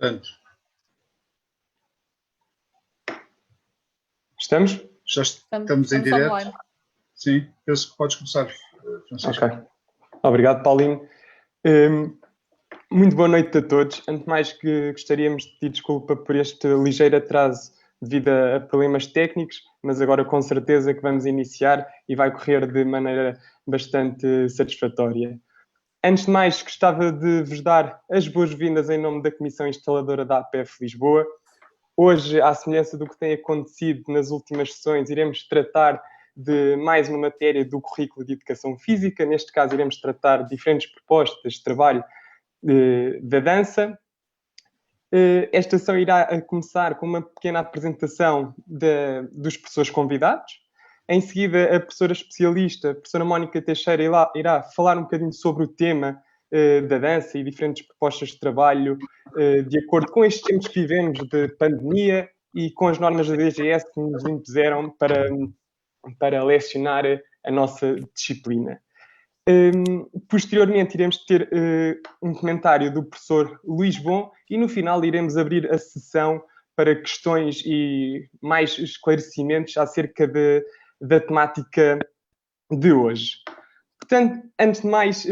Portanto, Estamos? já estamos em direto. Online. Sim, penso que podes começar, Francisco. Ok. Obrigado, Paulinho. Muito boa noite a todos. Antes de mais, que gostaríamos de pedir desculpa por este ligeiro atraso devido a problemas técnicos, mas agora com certeza que vamos iniciar e vai correr de maneira bastante satisfatória. Antes de mais, gostava de vos dar as boas-vindas em nome da Comissão Instaladora da APF Lisboa. Hoje, à semelhança do que tem acontecido nas últimas sessões, iremos tratar de mais uma matéria do currículo de Educação Física. Neste caso, iremos tratar de diferentes propostas de trabalho da dança. Esta sessão irá começar com uma pequena apresentação dos professores convidados. Em seguida, a professora especialista, a professora Mónica Teixeira, irá falar um bocadinho sobre o tema da dança e diferentes propostas de trabalho de acordo com estes tempos que vivemos de pandemia e com as normas da DGS que nos impuseram para lecionar a nossa disciplina. Posteriormente, iremos ter um comentário do professor Luís Bom e, no final, iremos abrir a sessão para questões e mais esclarecimentos acerca da temática de hoje. Portanto, antes de mais,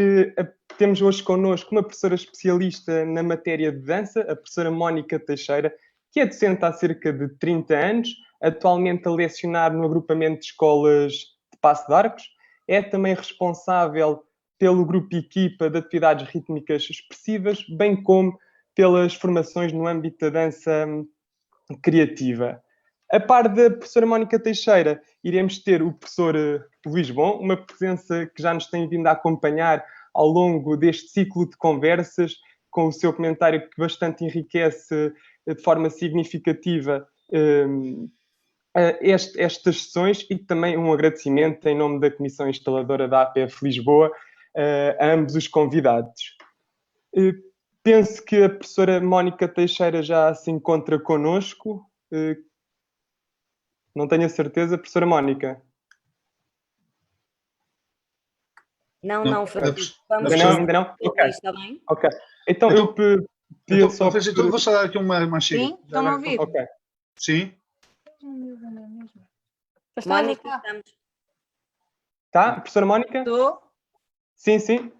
temos hoje connosco uma professora especialista na matéria de dança, a professora Mónica Teixeira, que é docente há cerca de 30 anos, atualmente a lecionar no agrupamento de escolas de Paço de Arcos. É também responsável pelo grupo equipa de atividades rítmicas expressivas, bem como pelas formações no âmbito da dança criativa. A par da professora Mónica Teixeira, iremos ter o professor Luís Bom, uma presença que já nos tem vindo a acompanhar ao longo deste ciclo de conversas, com o seu comentário que bastante enriquece de forma significativa estas sessões, e também um agradecimento em nome da Comissão Instaladora da APF Lisboa a ambos os convidados. Penso que a professora Mónica Teixeira já se encontra connosco. Não tenho a certeza, professora Mónica. Não, Francisco. Ainda não? Ok. Está bem? Ok. Então eu pedi só... Francisco, vou só dar aqui uma chega. Sim, estão a ouvir? Ok. Sim. Mónica, estamos. Tá, professora Mónica? Estou. Sim, sim.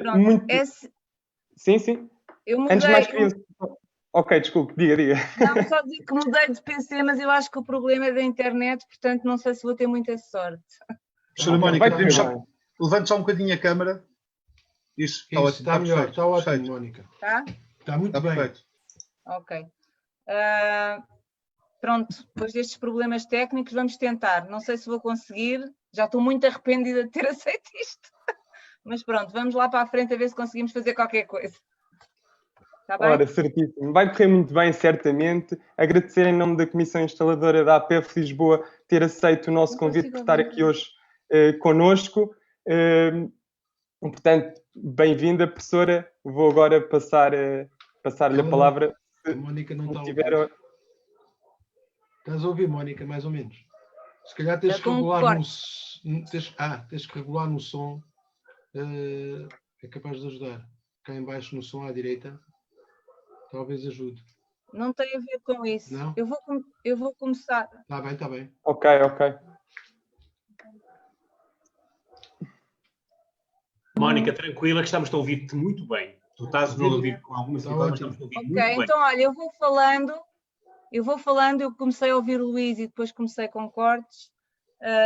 Pronto. Muito... Sim, sim. Eu mudei. Antes de mais, queria... Ok, desculpe, diga. Não, só digo que mudei de PC, mas eu acho que o problema é da internet, portanto não sei se vou ter muita sorte. Professora Mónica, levante só um bocadinho a câmara. Isso, está melhor, está ótimo, Mónica. Tá? Está muito bem. Perfeito. Ok. Pronto, depois destes problemas técnicos, vamos tentar. Não sei se vou conseguir, já estou muito arrependida de ter aceito isto. Mas pronto, vamos lá para a frente a ver se conseguimos fazer qualquer coisa. Está bem? Ora, certíssimo. Vai correr muito bem, certamente. Agradecer em nome da Comissão Instaladora da APF Lisboa ter aceito o nosso convite por estar aqui hoje connosco. Portanto, bem-vinda, professora. Vou agora passar-lhe a palavra. A Mónica não está a ouvir. Estás a ouvir, Mónica, mais ou menos? Se calhar tens que regular tens que regular no som. É capaz de ajudar. Cá em baixo no som à direita. Talvez ajude. Não tem a ver com isso. Não? Eu vou começar. Está bem. Ok. Mónica, tranquila, que estamos a ouvir-te muito bem. Tu estás a ouvir com algumas dificuldades, mas estamos a ouvir muito bem. Ok, então olha, eu vou falando, eu comecei a ouvir o Luís e depois comecei com cortes.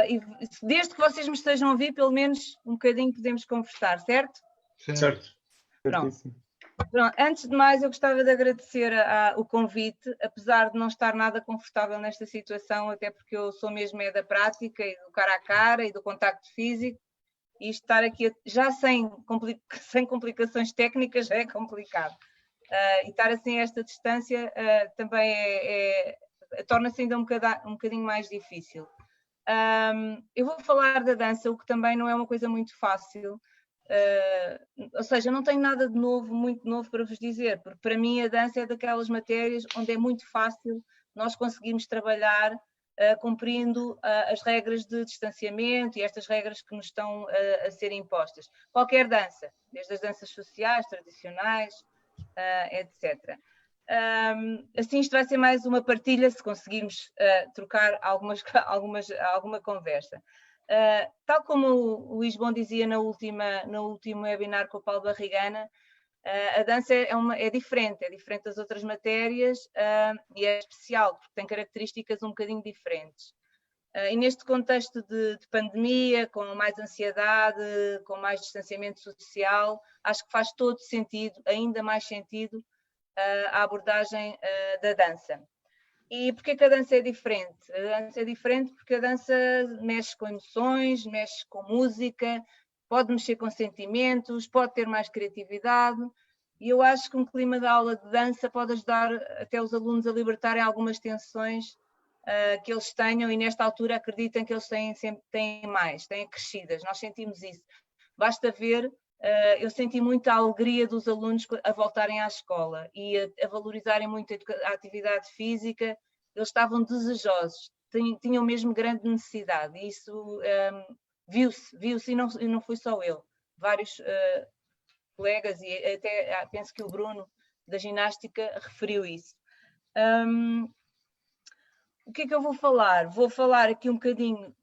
E desde que vocês me estejam a ouvir, pelo menos um bocadinho podemos conversar, certo? Certo. Pronto. Antes de mais, eu gostava de agradecer o convite, apesar de não estar nada confortável nesta situação, até porque eu sou mesmo da prática e do cara a cara e do contacto físico, e estar aqui já sem complicações técnicas já é complicado. E estar assim a esta distância também torna-se ainda um bocadinho mais difícil. Eu vou falar da dança, o que também não é uma coisa muito fácil. Ou seja, não tenho nada de novo, muito novo para vos dizer, porque para mim a dança é daquelas matérias onde é muito fácil nós conseguirmos trabalhar cumprindo as regras de distanciamento e estas regras que nos estão a ser impostas. Qualquer dança, desde as danças sociais, tradicionais, etc. Assim isto vai ser mais uma partilha, se conseguirmos trocar alguma conversa. Tal como o Luís Bom dizia no último webinar com o Paulo Barrigana, a dança é diferente das outras matérias e é especial, porque tem características um bocadinho diferentes. E neste contexto de pandemia, com mais ansiedade, com mais distanciamento social, acho que faz todo sentido, ainda mais sentido, a abordagem da dança. E porquê que a dança é diferente? A dança é diferente porque a dança mexe com emoções, mexe com música, pode mexer com sentimentos, pode ter mais criatividade, e eu acho que um clima de aula de dança pode ajudar até os alunos a libertarem algumas tensões que eles tenham, e nesta altura acreditem que eles têm acrescidas, nós sentimos isso. Basta ver, eu senti muita alegria dos alunos a voltarem à escola e a valorizarem muito a atividade física, eles estavam desejosos, tinham mesmo grande necessidade, e isso viu-se, e não fui só eu, vários colegas, e até penso que o Bruno da ginástica referiu isso. O que é que eu vou falar? Vou falar aqui um bocadinho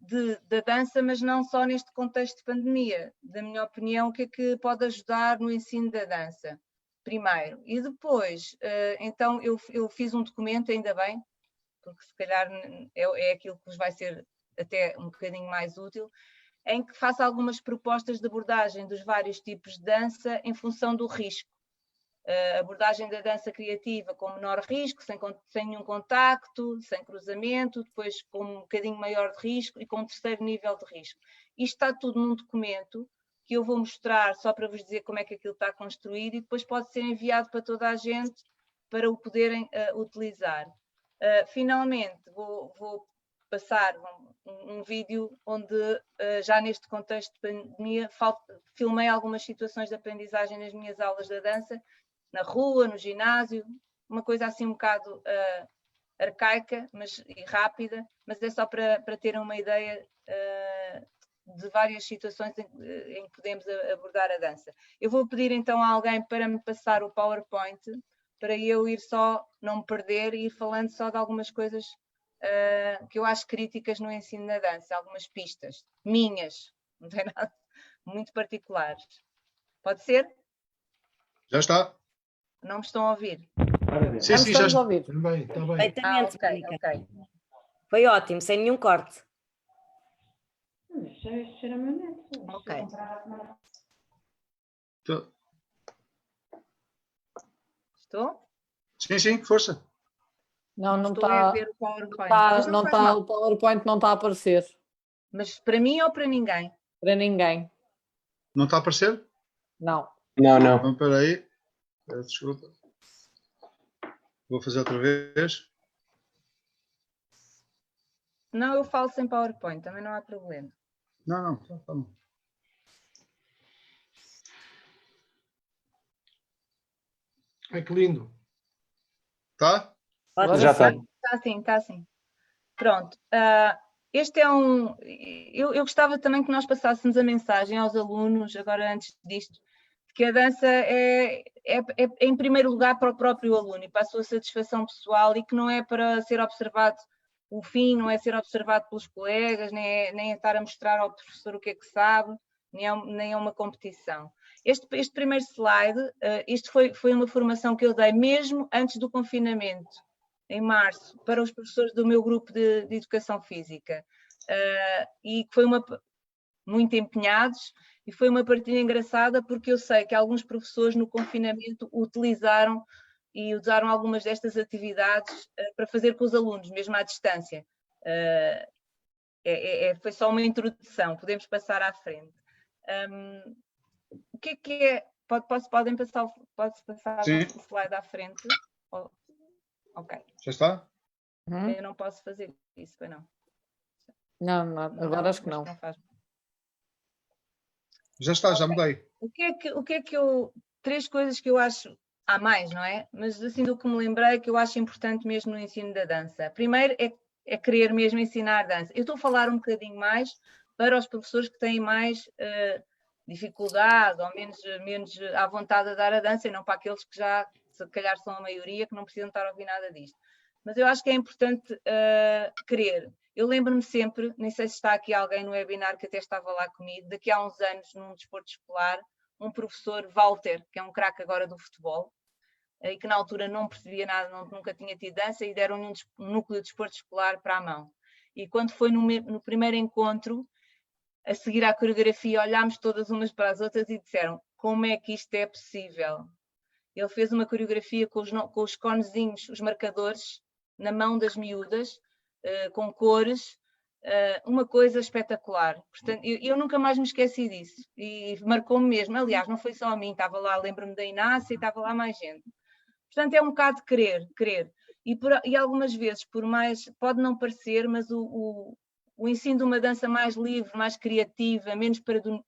da dança, mas não só neste contexto de pandemia. Da minha opinião, o que é que pode ajudar no ensino da dança? Primeiro. E depois, então, eu fiz um documento, ainda bem, porque se calhar é aquilo que vos vai ser até um bocadinho mais útil, em que faço algumas propostas de abordagem dos vários tipos de dança em função do risco. Abordagem da dança criativa com menor risco, sem nenhum contacto, sem cruzamento, depois com um bocadinho maior de risco e com um terceiro nível de risco. Isto está tudo num documento que eu vou mostrar só para vos dizer como é que aquilo está construído, e depois pode ser enviado para toda a gente para o poderem utilizar. Finalmente, vou passar um vídeo onde, já neste contexto de pandemia, filmei algumas situações de aprendizagem nas minhas aulas de dança, na rua, no ginásio, uma coisa assim um bocado arcaica e rápida, mas é só para terem uma ideia de várias situações em que podemos abordar a dança. Eu vou pedir então a alguém para me passar o PowerPoint, para eu ir só, não me perder, e ir falando só de algumas coisas que eu acho críticas no ensino da dança, algumas pistas, minhas, não tem nada, muito particulares. Pode ser? Já está. Não me estão a ouvir? Sim, sim, já está. Está bem, está bem. Perfeitamente, Ok, Mónica. ok. Foi ótimo, sem nenhum corte. Ok. Estou? Sim, sim, força. Não Estou a está. ver o PowerPoint. Mas não faz mal. O PowerPoint não está a aparecer Mas para mim ou para ninguém? para ninguém. Não está a aparecer? Não. Não. Então, espera aí. Desculpa. Vou fazer outra vez. Não, eu falo sem PowerPoint, também não há problema. Não, tá bom. Ai, que lindo. Tá? Agora Já está. Está sim. Pronto. Este é um... Eu gostava também que nós passássemos a mensagem aos alunos, agora antes disto, que a dança é em primeiro lugar para o próprio aluno e para a sua satisfação pessoal, e que não é para ser observado o fim, não é ser observado pelos colegas, nem é estar a mostrar ao professor o que é que sabe, nem é uma competição. Este primeiro slide, isto foi uma formação que eu dei mesmo antes do confinamento, em março, para os professores do meu grupo de educação física, e que foi muito empenhados, e foi uma partilha engraçada, porque eu sei que alguns professores no confinamento utilizaram e usaram algumas destas atividades para fazer com os alunos, mesmo à distância. Foi só uma introdução, podemos passar à frente. O que é? Podem passar, pode-se passar Sim. o slide à frente? Ok. Já está? Eu não posso fazer isso, pois não. Não, agora acho que não. Faz. Já está, já mudei. O que é que eu... Três coisas que eu acho... Há mais, não é? Mas assim do que me lembrei, que eu acho importante mesmo no ensino da dança. Primeiro é querer mesmo ensinar dança. Eu estou a falar um bocadinho mais para os professores que têm mais dificuldade ou menos à vontade a dar a dança, e não para aqueles que já se calhar são a maioria que não precisam estar a ouvir nada disto. Mas eu acho que é importante querer. Eu lembro-me sempre, nem sei se está aqui alguém no webinar que até estava lá comigo, daqui a uns anos, num desporto escolar, um professor, Walter, que é um craque agora do futebol, e que na altura não percebia nada, nunca tinha tido dança, e deram-lhe um núcleo de desporto escolar para a mão. E quando foi no primeiro encontro, a seguir à coreografia, olhámos todas umas para as outras e disseram: como é que isto é possível? Ele fez uma coreografia com os conezinhos, os marcadores, na mão das miúdas, com cores, uma coisa espetacular. Portanto, eu nunca mais me esqueci disso e marcou-me mesmo. Aliás, não foi só a mim, estava lá, lembro-me da Inácia e estava lá mais gente. Portanto, é um bocado de querer. E algumas vezes, por mais, pode não parecer, mas o ensino de uma dança mais livre, mais criativa, menos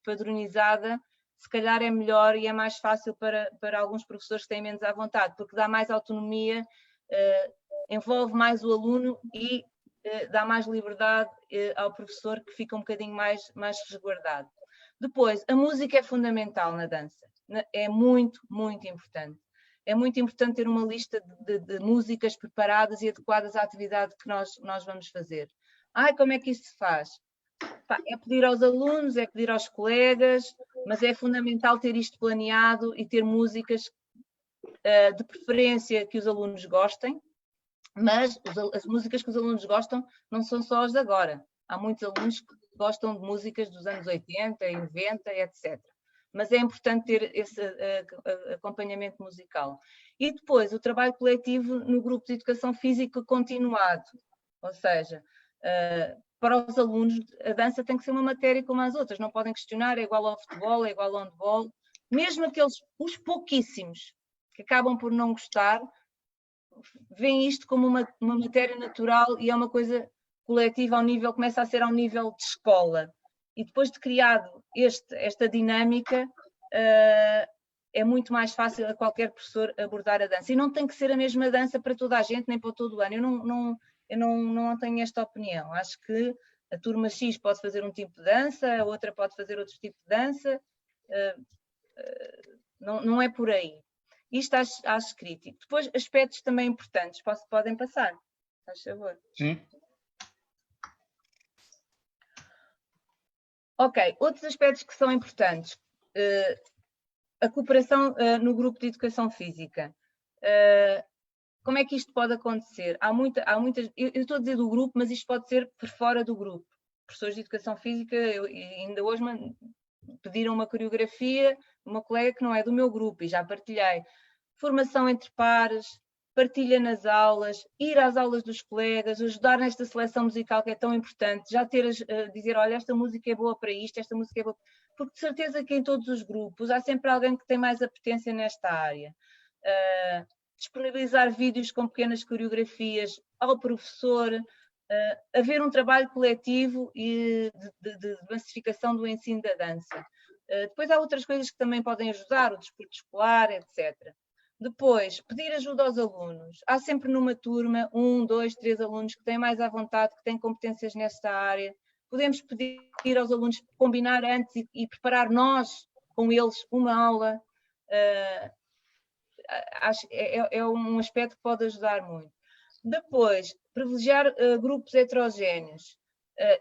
padronizada, se calhar é melhor e é mais fácil para alguns professores que têm menos à vontade, porque dá mais autonomia, envolve mais o aluno e dá mais liberdade ao professor, que fica um bocadinho mais resguardado. Depois, a música é fundamental na dança. É muito, muito importante. É muito importante ter uma lista de músicas preparadas e adequadas à atividade que nós vamos fazer. Como é que isso se faz? É pedir aos alunos, é pedir aos colegas, mas é fundamental ter isto planeado e ter músicas de preferência que os alunos gostem, mas as músicas que os alunos gostam não são só as de agora. Há muitos alunos que gostam de músicas dos anos 80 e 90, etc. Mas é importante ter esse acompanhamento musical. E depois, o trabalho coletivo no grupo de educação física continuado. Ou seja, para os alunos, a dança tem que ser uma matéria como as outras. Não podem questionar, é igual ao futebol, é igual ao handball. Mesmo os pouquíssimos que acabam por não gostar, veem isto como uma matéria natural e é uma coisa coletiva começa a ser ao nível de escola. E depois de criado esta dinâmica, é muito mais fácil a qualquer professor abordar a dança. E não tem que ser a mesma dança para toda a gente, nem para todo o ano. Eu não tenho esta opinião. Acho que a turma X pode fazer um tipo de dança, a outra pode fazer outro tipo de dança. Não é por aí. Isto acho crítico. Depois, aspectos também importantes. Podem passar, faz favor. Sim. Ok, outros aspectos que são importantes. A cooperação no grupo de educação física. Como é que isto pode acontecer? Há muitas. Eu estou a dizer do grupo, mas isto pode ser por fora do grupo. Professores de educação física, ainda hoje pediram uma coreografia, uma colega que não é do meu grupo, e já partilhei. Formação entre pares, partilha nas aulas, ir às aulas dos colegas, ajudar nesta seleção musical que é tão importante, já dizer, olha, esta música é boa para isto, esta música é boa... Porque de certeza que em todos os grupos há sempre alguém que tem mais apetência nesta área. Disponibilizar vídeos com pequenas coreografias ao professor, haver um trabalho coletivo e de massificação do ensino da dança. Depois há outras coisas que também podem ajudar, o desporto escolar, etc. Depois, pedir ajuda aos alunos. Há sempre numa turma 1, 2, 3 alunos que têm mais à vontade, que têm competências nesta área. Podemos pedir aos alunos combinar antes e preparar nós com eles uma aula. Acho é um aspecto que pode ajudar muito. Depois, privilegiar grupos heterogéneos.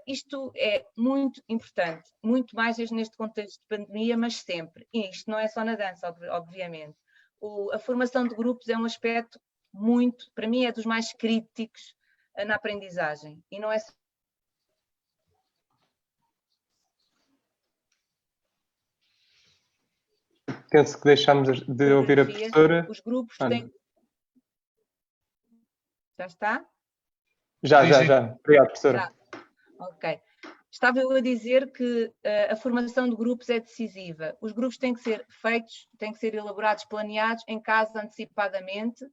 Isto é muito importante, muito mais neste contexto de pandemia, mas sempre. E isto não é só na dança, obviamente. A formação de grupos é um aspecto muito, para mim, é dos mais críticos na aprendizagem. E não é só... Penso que deixámos de ouvir a professora. Os grupos têm... Já está? Já. Obrigado, professora. Já. Ok. Estava eu a dizer que a formação de grupos é decisiva. Os grupos têm que ser feitos, têm que ser elaborados, planeados em casa antecipadamente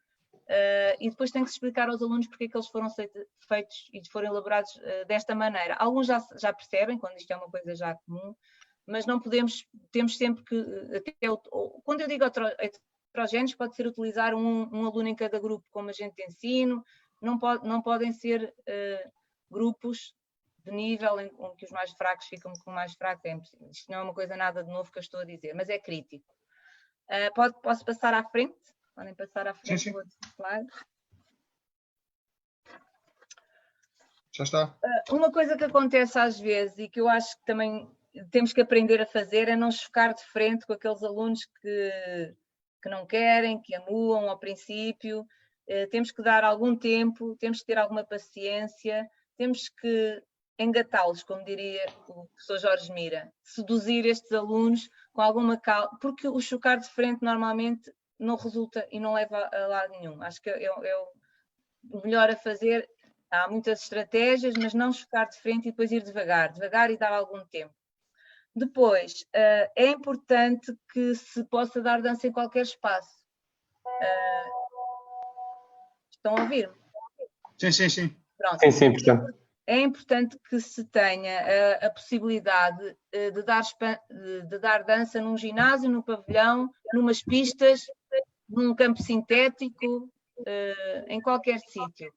e depois tem que se explicar aos alunos porque é que eles foram feitos e foram elaborados desta maneira. Alguns já percebem, quando isto é uma coisa já comum, mas não podemos, temos sempre que, quando eu digo heterogéneos, pode ser utilizar um aluno em cada grupo como agente de ensino, não podem ser grupos de nível em que os mais fracos ficam com o mais fraco. Isto não é uma coisa nada de novo que eu estou a dizer, mas é crítico. Posso passar à frente? Podem passar à frente Sim, sim. do outro slide. Já está. Uma coisa que acontece às vezes e que eu acho que também temos que aprender a fazer é não chocar de frente com aqueles alunos que não querem, que amuam ao princípio. Temos que dar algum tempo, temos que ter alguma paciência, temos que engatá-los, como diria o professor Jorge Mira, seduzir estes alunos com alguma calma, porque o chocar de frente normalmente não resulta e não leva a lado nenhum. Acho que é o melhor a fazer. Há muitas estratégias, mas não chocar de frente e depois ir devagar e dar algum tempo. Depois, é importante que se possa dar dança em qualquer espaço. Estão a ouvir-me? Sim, sim, sim. Pronto. Sim, portanto. É importante que se tenha a possibilidade de dar dança num ginásio, num pavilhão, numas pistas, num campo sintético, em qualquer sítio.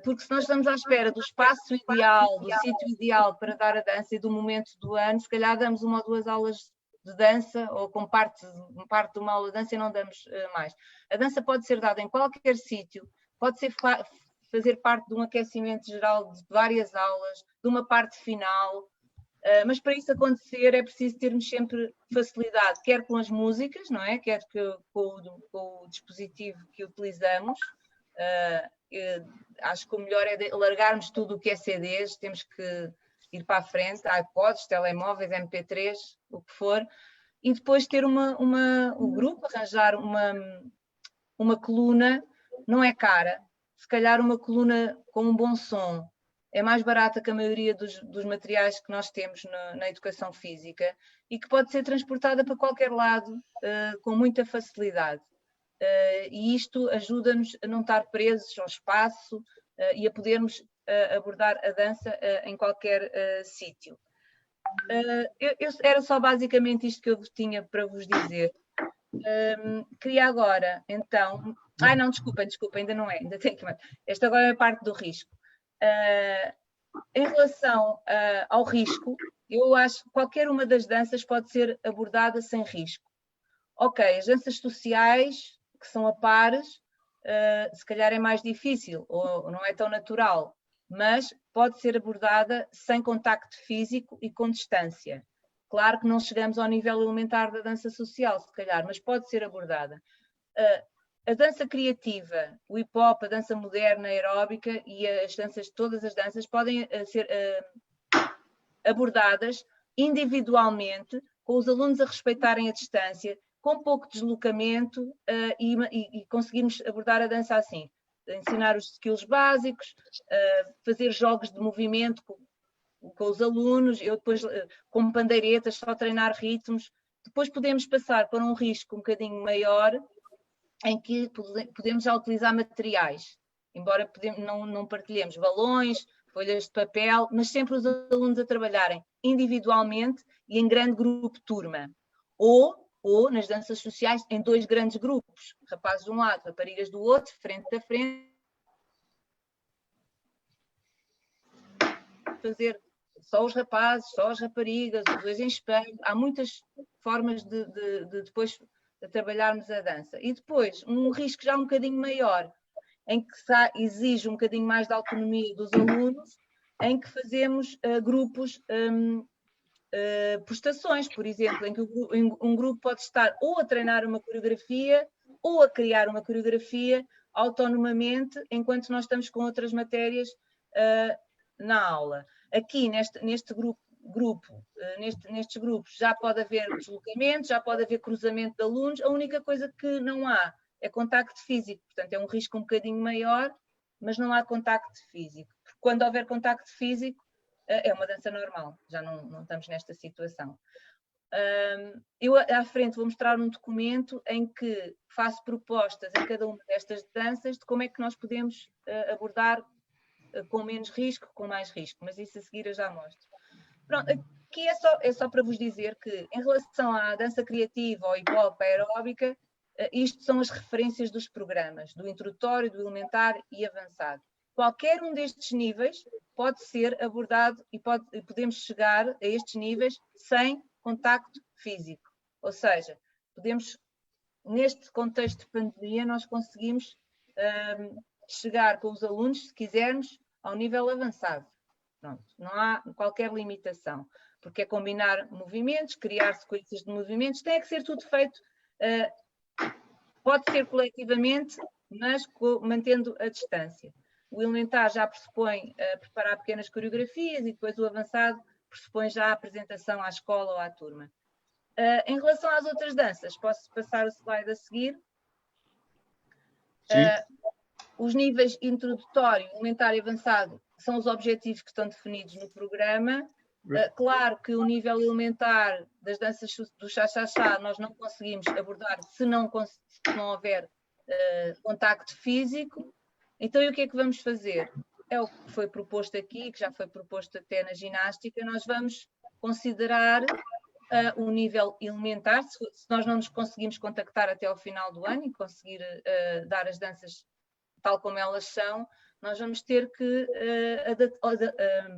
Porque se nós estamos à espera do espaço ideal, do sítio ideal para dar a dança e do momento do ano, se calhar damos 1 ou 2 aulas de dança ou com parte de uma aula de dança e não damos mais. A dança pode ser dada em qualquer sítio, pode ser fazer parte de um aquecimento geral de várias aulas, de uma parte final, mas para isso acontecer é preciso termos sempre facilidade, quer com as músicas, não é? Quer com o dispositivo que utilizamos. Acho que o melhor é largarmos tudo o que é CDs, temos que ir para a frente, iPods, telemóveis, MP3, o que for, e depois ter o grupo, arranjar uma coluna, não é cara, se calhar uma coluna com um bom som, é mais barata que a maioria dos materiais que nós temos na educação física e que pode ser transportada para qualquer lado com muita facilidade. E isto ajuda-nos a não estar presos ao espaço e a podermos abordar a dança em qualquer sítio. Era só basicamente isto que eu tinha para vos dizer. Queria agora, então... não, desculpem, ainda não é, ainda tenho que... Esta agora é a parte do risco. Em relação ao risco, eu acho que qualquer uma das danças pode ser abordada sem risco. Ok, as danças sociais, que são a pares, se calhar é mais difícil ou não é tão natural, mas pode ser abordada sem contacto físico e com distância. Claro que não chegamos ao nível elementar da dança social, se calhar, mas pode ser abordada. A dança criativa, o hip-hop, a dança moderna, a aeróbica e todas as danças podem ser abordadas individualmente, com os alunos a respeitarem a distância, com pouco deslocamento e conseguirmos abordar a dança assim. Ensinar os skills básicos, fazer jogos de movimento com os alunos, eu depois com pandeiretas, só treinar ritmos. Depois podemos passar para um risco um bocadinho maior, em que podemos já utilizar materiais, embora não partilhemos balões, folhas de papel, mas sempre os alunos a trabalharem individualmente e em grande grupo turma. Ou nas danças sociais, em 2 grandes grupos, rapazes de um lado, raparigas do outro, frente a frente, fazer só os rapazes, só as raparigas, os 2 em espelho. Há muitas formas de depois trabalharmos a dança. E depois, um risco já um bocadinho maior, em que exige um bocadinho mais de autonomia dos alunos, em que fazemos grupos, prestações, por exemplo, em que um grupo pode estar ou a treinar uma coreografia ou a criar uma coreografia autonomamente, enquanto nós estamos com outras matérias na aula. Aqui, nestes grupos, já pode haver deslocamento, já pode haver cruzamento de alunos, a única coisa que não há é contacto físico, portanto é um risco um bocadinho maior, mas não há contacto físico. Porque quando houver contacto físico, é uma dança normal, já não estamos nesta situação. Eu à frente vou mostrar um documento em que faço propostas em cada uma destas danças de como é que nós podemos abordar com menos risco, com mais risco, mas isso a seguir eu já mostro. Pronto, aqui é só para vos dizer que em relação à dança criativa, ao hip-hop, à aeróbica, isto são as referências dos programas, do introdutório, do elementar e avançado. Qualquer um destes níveis pode ser abordado e podemos chegar a estes níveis sem contacto físico. Ou seja, podemos neste contexto de pandemia, nós conseguimos chegar com os alunos, se quisermos, ao nível avançado. Pronto, não há qualquer limitação, porque é combinar movimentos, criar sequências de movimentos, tem que ser tudo feito, pode ser coletivamente, mas mantendo a distância. O elementar já pressupõe preparar pequenas coreografias e depois o avançado pressupõe já a apresentação à escola ou à turma. Em relação às outras danças, posso passar o slide a seguir? Os níveis introdutório, elementar e avançado são os objetivos que estão definidos no programa. Claro que o nível elementar das danças do chá-chá-chá nós não conseguimos abordar se não houver contacto físico. Então, e o que é que vamos fazer? É o que foi proposto aqui, que já foi proposto até na ginástica. Nós vamos considerar o nível elementar, se nós não nos conseguimos contactar até ao final do ano e conseguir dar as danças tal como elas são, nós vamos ter que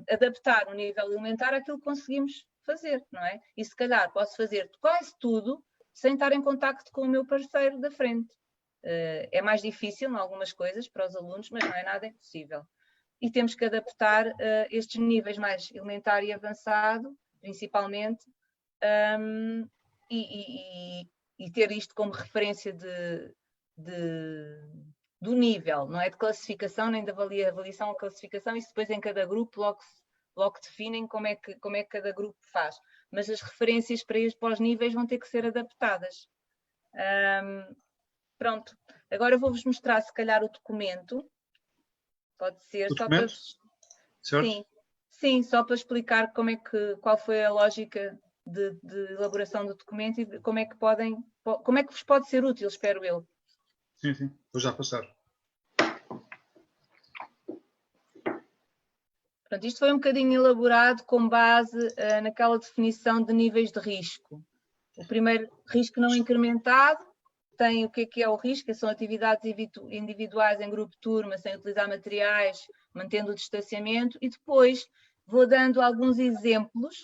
adaptar o nível elementar àquilo que conseguimos fazer, não é? E se calhar posso fazer quase tudo sem estar em contacto com o meu parceiro da frente. É mais difícil em algumas coisas para os alunos, mas não é nada impossível. E temos que adaptar estes níveis mais elementar e avançado, principalmente, e ter isto como referência do nível, não é de classificação, nem de avaliação ou classificação, isso depois em cada grupo logo definem como é que cada grupo faz. Mas as referências para os níveis vão ter que ser adaptadas. Pronto, agora vou-vos mostrar se calhar o documento. Pode ser só para... Sim, só para explicar qual foi a lógica de elaboração do documento e como é que vos pode ser útil, espero eu. Sim, vou já passar. Pronto, isto foi um bocadinho elaborado com base naquela definição de níveis de risco. O primeiro, risco não incrementado, tem o que é o risco, que são atividades individuais em grupo de turma, sem utilizar materiais, mantendo o distanciamento, e depois vou dando alguns exemplos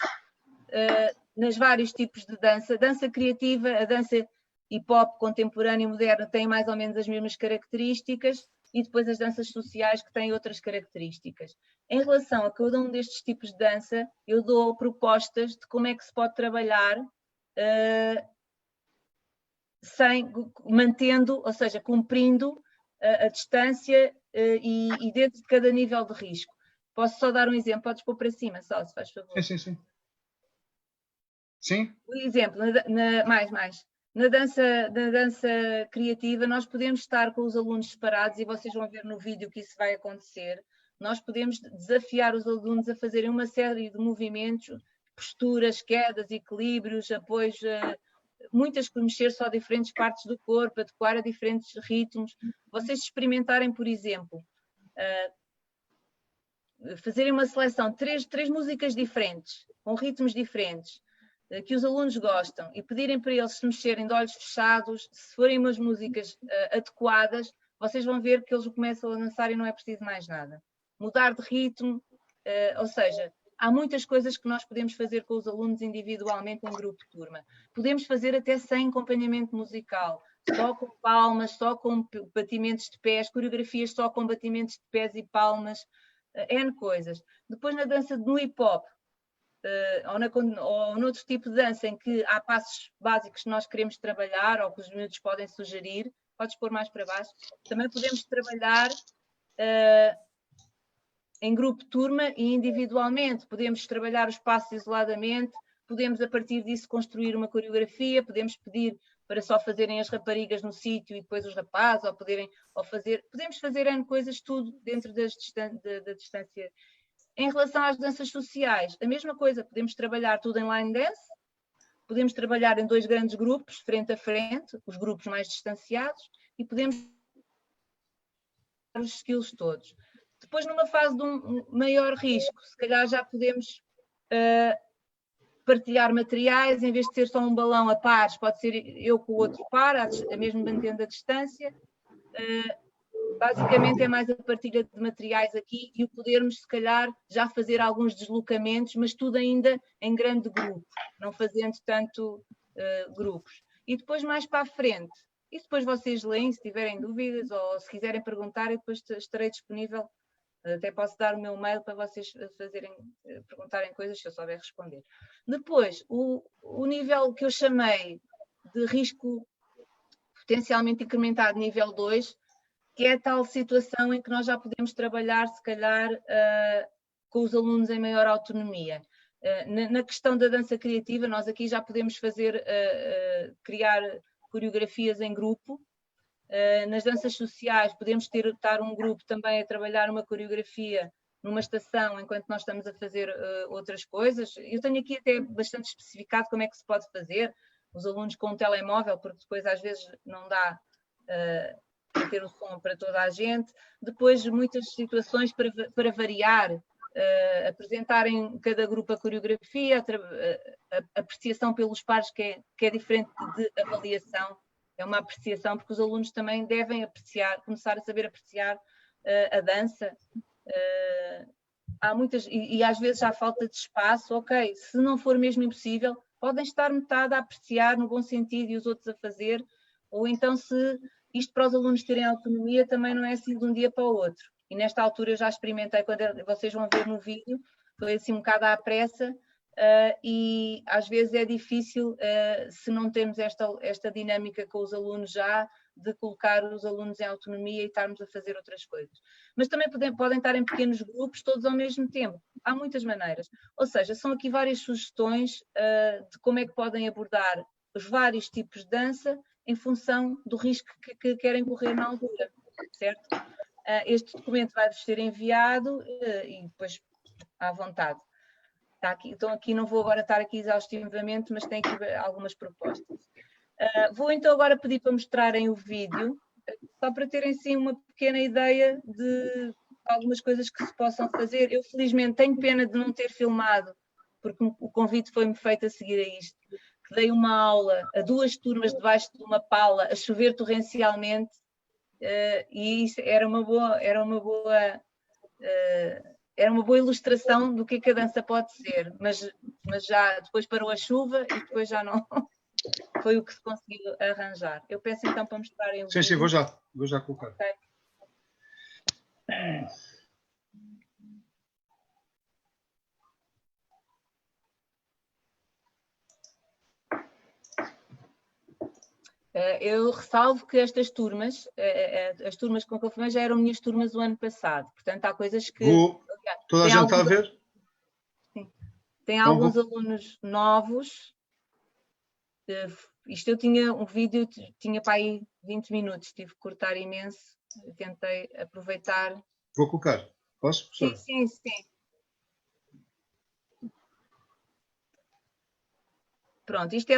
nos vários tipos de dança. Dança criativa, a dança hip-hop contemporânea e moderna tem mais ou menos as mesmas características, e depois as danças sociais que têm outras características. Em relação a cada um destes tipos de dança, eu dou propostas de como é que se pode trabalhar mantendo, ou seja, cumprindo a distância e dentro de cada nível de risco. Posso só dar um exemplo? Podes pôr para cima, só, se faz favor. Sim. Por exemplo, na dança criativa, nós podemos estar com os alunos separados e vocês vão ver no vídeo que isso vai acontecer. Nós podemos desafiar os alunos a fazerem uma série de movimentos, posturas, quedas, equilíbrios, apoios, muitas por mexer só diferentes partes do corpo, adequar a diferentes ritmos. Vocês experimentarem, por exemplo, fazerem uma seleção de três músicas diferentes, com ritmos diferentes, que os alunos gostam, e pedirem para eles se mexerem de olhos fechados, se forem umas músicas adequadas, vocês vão ver que eles começam a dançar e não é preciso mais nada. Mudar de ritmo, ou seja, há muitas coisas que nós podemos fazer com os alunos individualmente em grupo de turma. Podemos fazer até sem acompanhamento musical, só com palmas, só com batimentos de pés, coreografias só com batimentos de pés e palmas, N coisas. Depois na dança no hip-hop, ou noutro tipo de dança em que há passos básicos que nós queremos trabalhar ou que os miúdos podem sugerir, podes pôr mais para baixo, também podemos trabalhar em grupo de turma e individualmente, podemos trabalhar os passos isoladamente, podemos a partir disso construir uma coreografia, podemos pedir para só fazerem as raparigas no sítio e depois os rapazes, podemos fazer N coisas, tudo dentro da distância. Em relação às danças sociais, a mesma coisa, podemos trabalhar tudo em line dance, podemos trabalhar em 2 grandes grupos, frente a frente, os grupos mais distanciados, e podemos os skills todos. Depois, numa fase de um maior risco, se calhar já podemos partilhar materiais, em vez de ser só um balão a pares, pode ser eu com o outro par, mesmo mantendo a distância. Basicamente é mais a partilha de materiais aqui e o podermos, se calhar, já fazer alguns deslocamentos, mas tudo ainda em grande grupo, não fazendo tanto grupos. E depois, mais para a frente, e depois vocês leem se tiverem dúvidas ou se quiserem perguntar, eu depois estarei disponível. Até posso dar o meu mail para vocês perguntarem coisas se eu souber responder. Depois, o nível que eu chamei de risco potencialmente incrementado nível 2, que é a tal situação em que nós já podemos trabalhar, se calhar, com os alunos em maior autonomia. Na questão da dança criativa, nós aqui já podemos criar coreografias em grupo. Nas danças sociais, podemos estar um grupo também a trabalhar uma coreografia numa estação, enquanto nós estamos a fazer outras coisas. Eu tenho aqui até bastante especificado como é que se pode fazer, os alunos com um telemóvel, porque depois às vezes não dá para ter o som para toda a gente. Depois, muitas situações para variar, apresentarem cada grupo a coreografia, a apreciação pelos pares, que é diferente de avaliação, é uma apreciação, porque os alunos também devem apreciar, começar a saber apreciar a dança. Há muitas, e às vezes há falta de espaço, ok, se não for mesmo impossível, podem estar metade a apreciar no bom sentido e os outros a fazer, ou então se isto para os alunos terem autonomia também não é assim de um dia para o outro. E nesta altura eu já experimentei, quando vocês vão ver no vídeo, foi assim um bocado à pressa, e às vezes é difícil, se não temos esta dinâmica com os alunos já, de colocar os alunos em autonomia e estarmos a fazer outras coisas. Mas também podem estar em pequenos grupos, todos ao mesmo tempo. Há muitas maneiras. Ou seja, são aqui várias sugestões de como é que podem abordar os vários tipos de dança em função do risco que querem correr na altura, certo? Este documento vai-vos ser enviado e depois à vontade. Está aqui, então aqui não vou agora estar aqui exaustivamente, mas tem aqui algumas propostas. Vou então agora pedir para mostrarem o vídeo, só para terem sim uma pequena ideia de algumas coisas que se possam fazer. Eu felizmente tenho pena de não ter filmado, porque o convite foi-me feito a seguir a isto, que dei uma aula a 2 turmas debaixo de uma pala, a chover torrencialmente, e isso era uma boa ilustração do que a dança pode ser, mas já depois parou a chuva e depois já não foi o que se conseguiu arranjar. Eu peço então para mostrarem o vídeo. Sim, vou já colocar. Okay. Eu ressalvo que estas turmas, as turmas com que eu formei já eram minhas turmas o ano passado, portanto há coisas que... Toda a gente está a ver? Sim. Tem alguns alunos novos. Isto eu tinha um vídeo, tinha para aí 20 minutos, tive que cortar imenso, eu tentei aproveitar. Vou colocar, posso? Sim. Pronto, isto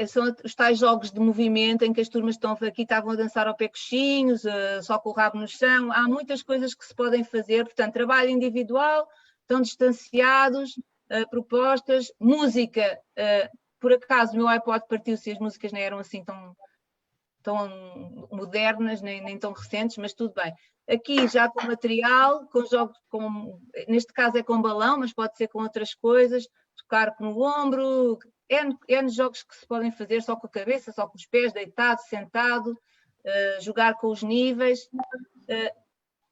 são os tais jogos de movimento em que as turmas estavam a dançar ao pé coxinhos, só com o rabo no chão. Há muitas coisas que se podem fazer, portanto, trabalho individual, estão distanciados, propostas, música. Por acaso o meu iPod partiu-se e as músicas não eram assim tão modernas, nem tão recentes, mas tudo bem. Aqui já com material, com jogos, neste caso é com balão, mas pode ser com outras coisas, tocar no ombro, N jogos que se podem fazer só com a cabeça, só com os pés, deitado, sentado, jogar com os níveis.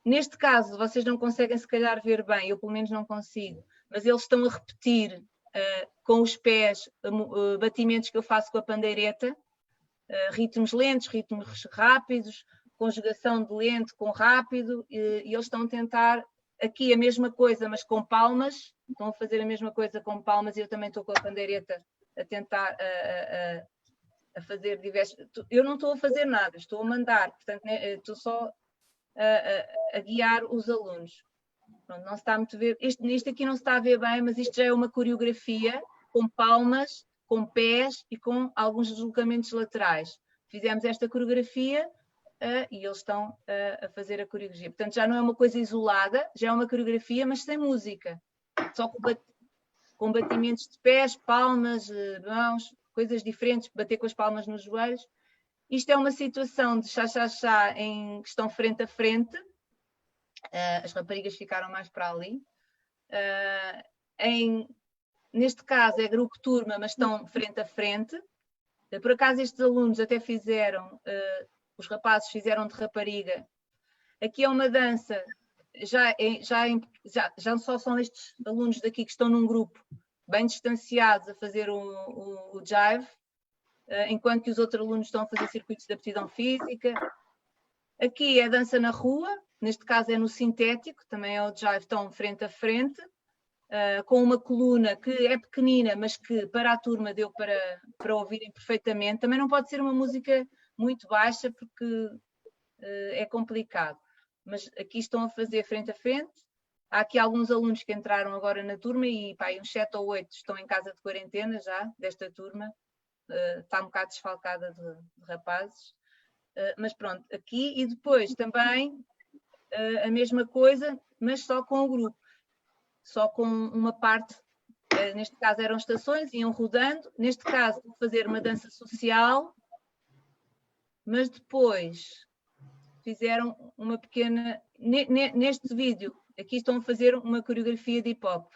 Neste caso, vocês não conseguem se calhar ver bem, eu pelo menos não consigo, mas eles estão a repetir com os pés batimentos que eu faço com a pandeireta, ritmos lentos, ritmos rápidos, conjugação de lento com rápido, e eles estão a tentar aqui a mesma coisa, mas com palmas, estão a fazer a mesma coisa com palmas, e eu também estou com a pandeireta a tentar a fazer diversos... Eu não estou a fazer nada, estou a mandar, portanto, estou só a guiar os alunos. Pronto, não se está muito a ver, isto aqui não se está a ver bem, mas isto já é uma coreografia com palmas, com pés e com alguns deslocamentos laterais. Fizemos esta coreografia e eles estão a fazer a coreografia. Portanto, já não é uma coisa isolada, já é uma coreografia, mas sem música. Só com batimentos de pés, palmas, mãos, coisas diferentes, bater com as palmas nos joelhos. Isto é uma situação de chá-chá-chá em que estão frente a frente. As raparigas ficaram mais para ali. Neste caso é grupo turma, mas estão frente a frente. Por acaso estes alunos até fizeram, os rapazes fizeram de rapariga. Aqui é uma dança, já só são estes alunos daqui que estão num grupo bem distanciados a fazer o jive, enquanto que os outros alunos estão a fazer circuitos de aptidão física. Aqui é dança na rua, neste caso é no sintético, também é o jive, estão frente a frente, com uma coluna que é pequenina, mas que para a turma deu para ouvirem perfeitamente. Também não pode ser uma música muito baixa, porque é complicado. Mas aqui estão a fazer frente a frente. Há aqui alguns alunos que entraram agora na turma e uns 7 ou 8 estão em casa de quarentena já, desta turma. Está um bocado desfalcada de rapazes. Mas pronto, aqui e depois também a mesma coisa, mas só com o grupo. Só com uma parte, neste caso eram estações, iam rodando. Neste caso vou fazer uma dança social, mas depois fizeram uma pequena... Neste vídeo, aqui estão a fazer uma coreografia de hip-hop.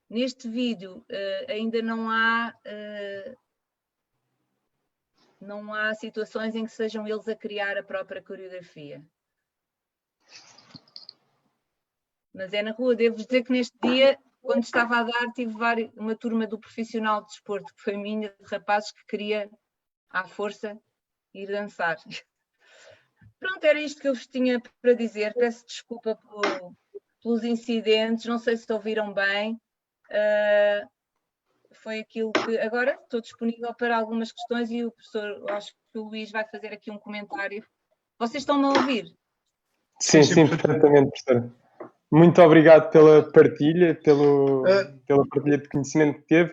Neste vídeo ainda não há situações em que sejam eles a criar a própria coreografia. Mas é na rua. Devo dizer que neste dia, quando estava a dar, tive uma turma do profissional de desporto, que foi minha, de rapazes que queria, à força, ir dançar. Pronto, era isto que eu vos tinha para dizer. Peço desculpa pelos incidentes, não sei se ouviram bem. Foi aquilo que... Agora estou disponível para algumas questões e o professor, acho que o Luís vai fazer aqui um comentário. Vocês estão-me a ouvir? Sim, perfeitamente, professora. Muito obrigado pela partilha, pela partilha de conhecimento que teve.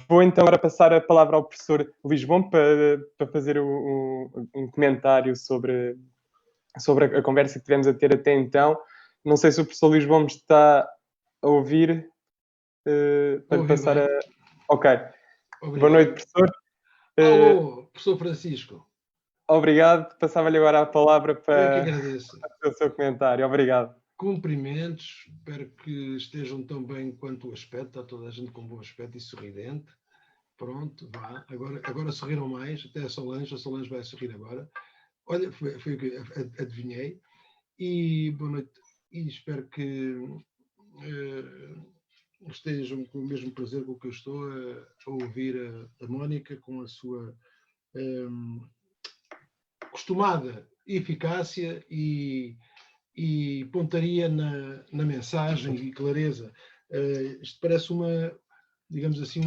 Vou então agora passar a palavra ao professor Luís Bom para fazer um comentário sobre a conversa que tivemos a ter até então. Não sei se o professor Luís Bom me está a ouvir. Para passar a... Ok. Obrigado. Boa noite, professor. Alô, professor Francisco. Obrigado. Passava-lhe agora a palavra para o seu comentário. Obrigado. Cumprimentos, espero que estejam tão bem quanto o aspecto, está toda a gente com bom aspecto e sorridente. Pronto, vá. Agora sorriram mais, até a Solange vai sorrir agora. Olha, foi o que adivinhei. E boa noite, e espero que estejam com o mesmo prazer com o que eu estou a ouvir a Mónica, com a sua costumada eficácia e pontaria na mensagem e clareza. Isto parece digamos assim,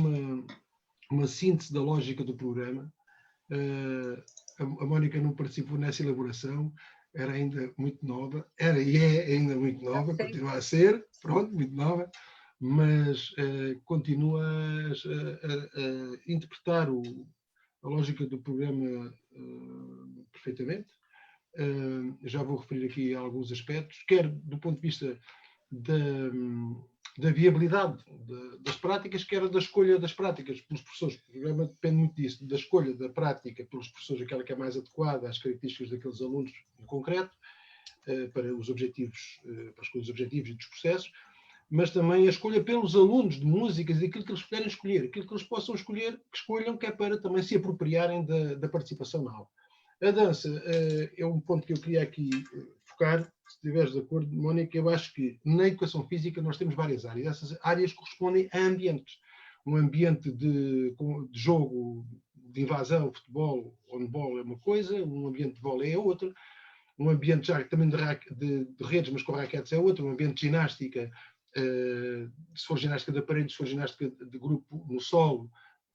uma síntese da lógica do programa. A Mónica não participou nessa elaboração, era ainda muito nova, era e é ainda muito nova, continua a ser, pronto, muito nova, mas continua a interpretar a lógica do programa perfeitamente. Já vou referir aqui alguns aspectos, quer do ponto de vista da viabilidade das práticas, quer da escolha das práticas pelos professores. O programa depende muito disso, da escolha da prática pelos professores, aquela que é mais adequada às características daqueles alunos em concreto, para os objetivos, para a escolha dos objetivos e dos processos, mas também a escolha pelos alunos de músicas e aquilo que eles puderem escolher, aquilo que eles possam escolher, que escolham, que é para também se apropriarem da participação na aula. A dança é um ponto que eu queria aqui focar, se estiveres de acordo, Mónica. Eu acho que na educação física nós temos várias áreas. Essas áreas correspondem a ambientes. Um ambiente de jogo, de invasão, futebol, handball é uma coisa, um ambiente de vôlei é outra, um ambiente já também de redes, mas com raquetes é outro, um ambiente de ginástica, se for ginástica de aparelho, se for ginástica de grupo no solo,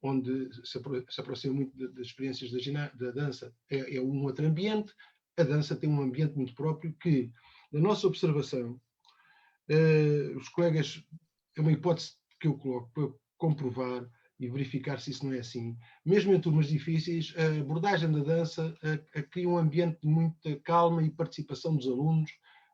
onde se aproxima muito das experiências da dança, é um outro ambiente. A dança tem um ambiente muito próprio que, na nossa observação, os colegas, é uma hipótese que eu coloco para comprovar e verificar se isso não é assim. Mesmo em turmas difíceis, a abordagem da dança cria um ambiente de muita calma e participação dos alunos,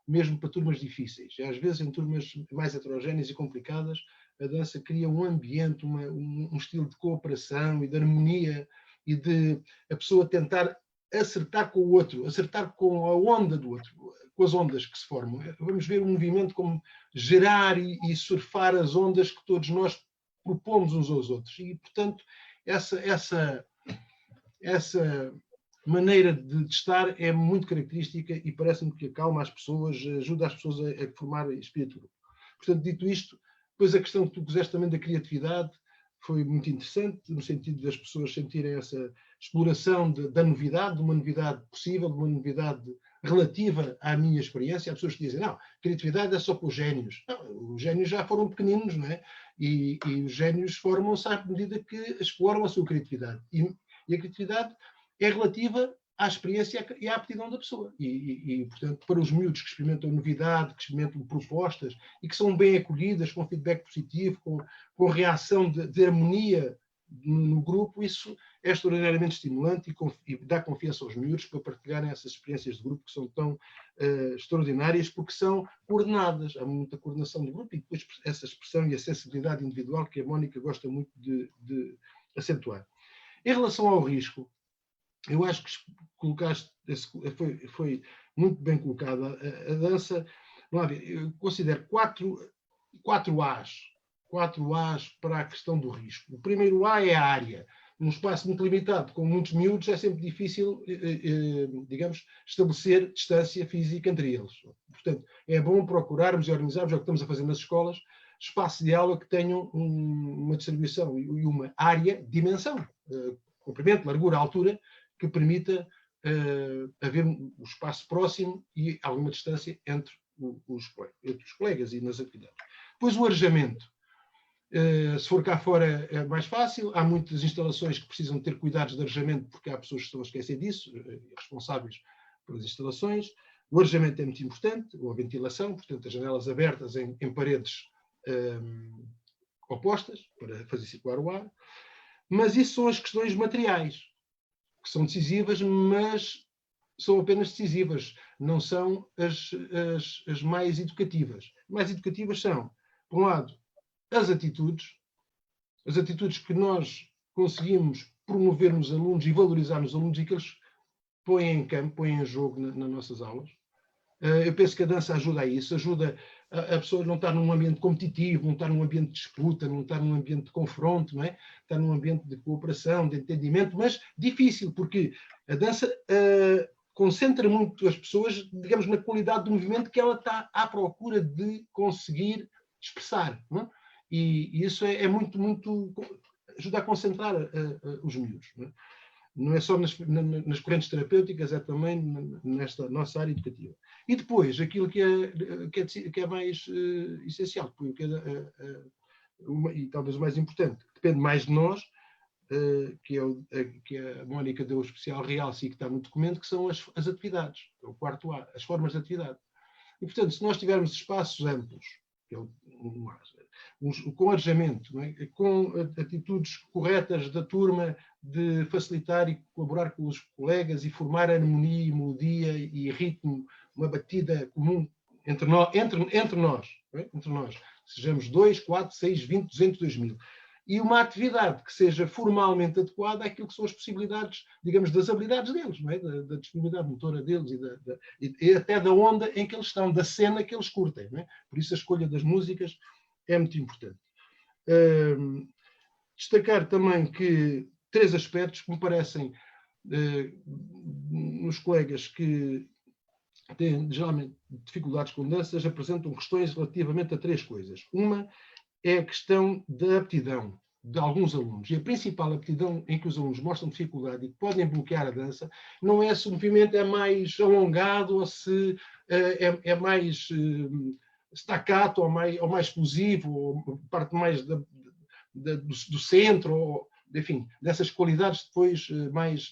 mesmo para turmas difíceis. Às vezes, em turmas mais heterogéneas e complicadas, a dança cria um ambiente, um estilo de cooperação e de harmonia e de a pessoa tentar acertar com o outro, acertar com a onda do outro, com as ondas que se formam. Vamos ver um movimento como gerar e surfar as ondas que todos nós propomos uns aos outros. E, portanto, essa maneira de estar é muito característica e parece-me que acalma as pessoas, ajuda as pessoas a formar espírito de grupo. Portanto, dito isto, depois a questão que tu puseste também da criatividade foi muito interessante, no sentido das pessoas sentirem essa exploração da novidade, de uma novidade possível, de uma novidade relativa à minha experiência. Há pessoas que dizem, não, criatividade é só para os génios. Não, os génios já foram pequeninos, não é? E os génios formam-se à medida que exploram a sua criatividade. E a criatividade é relativa à experiência e à aptidão da pessoa. E, portanto, para os miúdos que experimentam novidade, que experimentam propostas e que são bem acolhidas, com feedback positivo, com reação de harmonia no grupo, isso é extraordinariamente estimulante e dá confiança aos miúdos para partilharem essas experiências de grupo que são tão extraordinárias, porque são coordenadas. Há muita coordenação do grupo e depois essa expressão e a sensibilidade individual que a Mónica gosta muito de acentuar. Em relação ao risco, eu acho que colocaste, foi muito bem colocada a dança. Vamos lá ver, eu considero quatro A's para a questão do risco. O primeiro A é a área. Num espaço muito limitado, com muitos miúdos, é sempre difícil, digamos, estabelecer distância física entre eles. Portanto, é bom procurarmos e organizarmos, é o que estamos a fazer nas escolas, espaços de aula que tenham uma distribuição e uma área, dimensão, comprimento, largura, altura, que permita haver um espaço próximo e alguma distância entre os colegas e nas atividades. Depois o arejamento. Se for cá fora é mais fácil, há muitas instalações que precisam ter cuidados de arejamento porque há pessoas que estão a esquecer disso, responsáveis pelas instalações. O arejamento é muito importante, ou a ventilação, portanto as janelas abertas em paredes opostas para fazer circular o ar. Mas isso são as questões materiais, que são decisivas, mas são apenas decisivas, não são as mais educativas. As mais educativas são, por um lado, as atitudes que nós conseguimos promover nos alunos e valorizar nos alunos e que eles põem em campo, põem em jogo nas nossas aulas. Eu penso que a dança ajuda a isso, ajuda a pessoa a não estar num ambiente competitivo, não estar num ambiente de disputa, não estar num ambiente de confronto, não é? Estar num ambiente de cooperação, de entendimento, mas difícil, porque a dança concentra muito as pessoas, digamos, na qualidade do movimento que ela está à procura de conseguir expressar, não é? E isso é muito, muito... ajuda a concentrar os miúdos. Não é só nas correntes terapêuticas, é também nesta nossa área educativa. E depois, aquilo que é mais essencial, e talvez o mais importante, que depende mais de nós, que a Mónica deu o especial realce e que está no documento, que são as atividades, o quarto A, as formas de atividade. E, portanto, se nós tivermos espaços amplos, com arejamento, não é? Com atitudes corretas da turma de facilitar e colaborar com os colegas e formar harmonia e melodia e ritmo, uma batida comum entre nós, não é? Entre nós, sejamos 2, 4, 6, 20, 200, 2000. E uma atividade que seja formalmente adequada àquilo que são as possibilidades, digamos, das habilidades deles, não é? Da disponibilidade motora deles e até da onda em que eles estão, da cena que eles curtem, não é? Por isso a escolha das músicas é muito importante. Destacar também que 3 aspectos que me parecem nos colegas que têm geralmente dificuldades com danças apresentam questões relativamente a 3 coisas. Uma é a questão da aptidão de alguns alunos. E a principal aptidão em que os alunos mostram dificuldade e que podem bloquear a dança não é se o movimento é mais alongado ou se é mais staccato ou mais explosivo, ou parte mais do centro, ou, enfim, dessas qualidades depois mais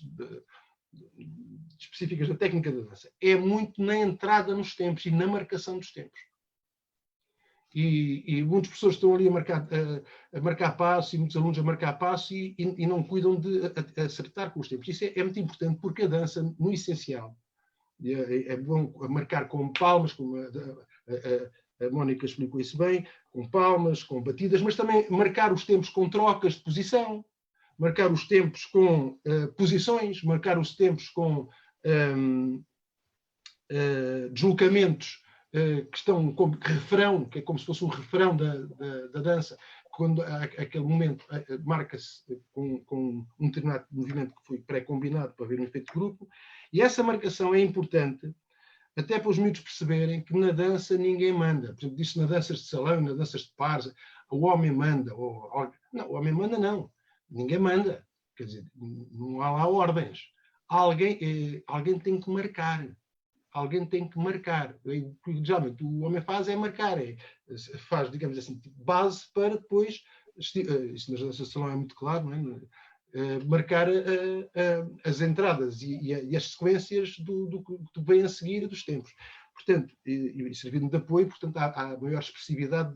específicas da técnica da dança. É muito na entrada nos tempos e na marcação dos tempos. E muitas pessoas estão ali a marcar passo e muitos alunos a marcar passo e não cuidam de acertar com os tempos. Isso é muito importante porque a dança, no essencial, é bom marcar com palmas, como a Mónica explicou isso bem, com palmas, com batidas, mas também marcar os tempos com trocas de posição, marcar os tempos com posições, marcar os tempos com deslocamentos que estão como refrão, que é como se fosse um refrão da dança, quando há aquele momento marca-se com um determinado movimento que foi pré-combinado para haver um efeito de grupo, e essa marcação é importante até para os miúdos perceberem que na dança ninguém manda. Por exemplo, diz-se nas danças de salão, nas danças de pares, o homem manda. Não, o homem manda não. Ninguém manda. Quer dizer, não há lá ordens. Alguém tem que marcar. Alguém tem que marcar. Geralmente o homem faz é marcar. Faz, digamos assim, base para depois, isto nas danças de salão é muito claro, não é? Marcar as entradas e as sequências do que vem a seguir dos tempos. Portanto, e servindo de apoio, portanto, há maior expressividade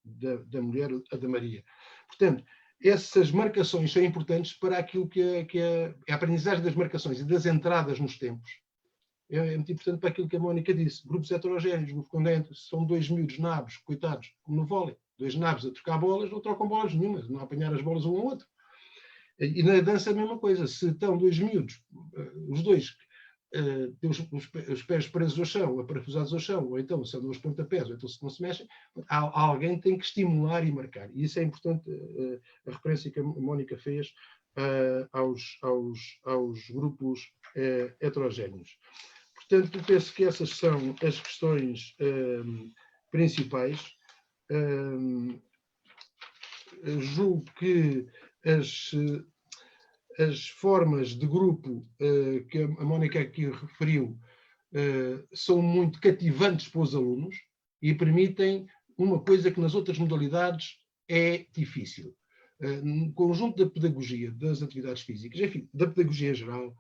da mulher, a da Maria. Portanto, essas marcações são importantes para aquilo que é a aprendizagem das marcações e das entradas nos tempos. É muito importante para aquilo que a Mónica disse. Grupos heterogéneos, quando são dois miúdos nabos, coitados, como no vôlei. Dois nabos a trocar bolas, não trocam bolas nenhumas, não apanhar as bolas um ao outro. E na dança a mesma coisa. Se estão dois miúdos, os dois têm os pés presos ao chão, aparafusados ao chão, ou então se andam os pontapés, ou então se não se mexem, alguém tem que estimular e marcar. E isso é importante, a referência que a Mónica fez aos grupos heterogéneos. Portanto, penso que essas são as questões principais. Julgo que as formas de grupo que a Mónica aqui referiu são muito cativantes para os alunos e permitem uma coisa que nas outras modalidades é difícil. No conjunto da pedagogia das atividades físicas, enfim, da pedagogia em geral,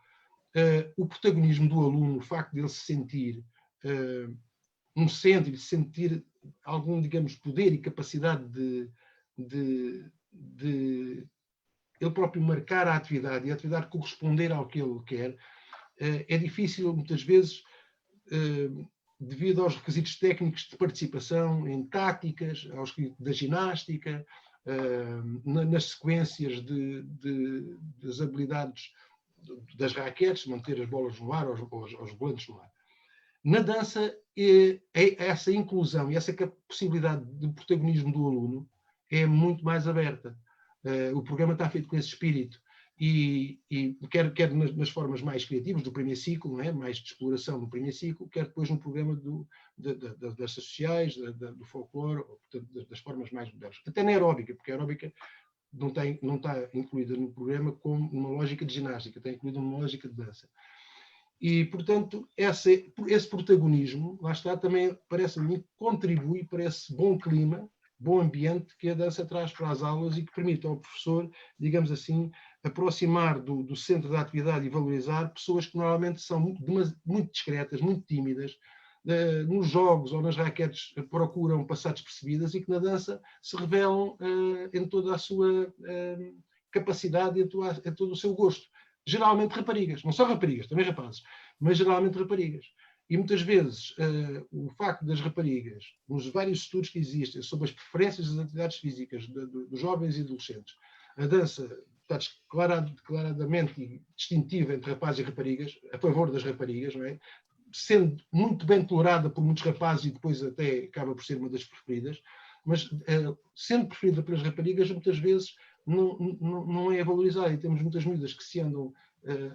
o protagonismo do aluno, o facto de ele se sentir um centro, de sentir algum, digamos, poder e capacidade de ele próprio marcar a atividade e a atividade corresponder ao que ele quer, é difícil muitas vezes devido aos requisitos técnicos de participação em táticas, aos requisitos da ginástica, nas sequências das habilidades das raquetes, manter as bolas no ar, os volantes no ar. Na dança, essa inclusão e essa possibilidade de protagonismo do aluno é muito mais aberta. O programa está feito com esse espírito e quer nas formas mais criativas do primeiro ciclo, não é? Mais de exploração no primeiro ciclo, quer depois no programa das sociais, do folclore, ou, portanto, das formas mais modernas. Até na aeróbica, porque a aeróbica não está incluída no programa como uma lógica de ginástica, está incluída numa lógica de dança. E, portanto, esse protagonismo, lá está, também parece-me contribui para esse bom clima, bom ambiente que a dança traz para as aulas e que permite ao professor, digamos assim, aproximar do centro da atividade e valorizar pessoas que normalmente são muito discretas, muito tímidas, nos jogos ou nas raquetes procuram passar despercebidas e que na dança se revelam em toda a sua capacidade e em todo o seu gosto. Geralmente raparigas, não só raparigas, também rapazes, mas geralmente raparigas. E muitas vezes o facto das raparigas, nos vários estudos que existem sobre as preferências das atividades físicas dos jovens e adolescentes, a dança está declaradamente distintiva entre rapazes e raparigas, a favor das raparigas, não é? Sendo muito bem tolerada por muitos rapazes e depois até acaba por ser uma das preferidas, mas sendo preferida pelas raparigas, muitas vezes não é valorizada. E temos muitas miúdas que se andam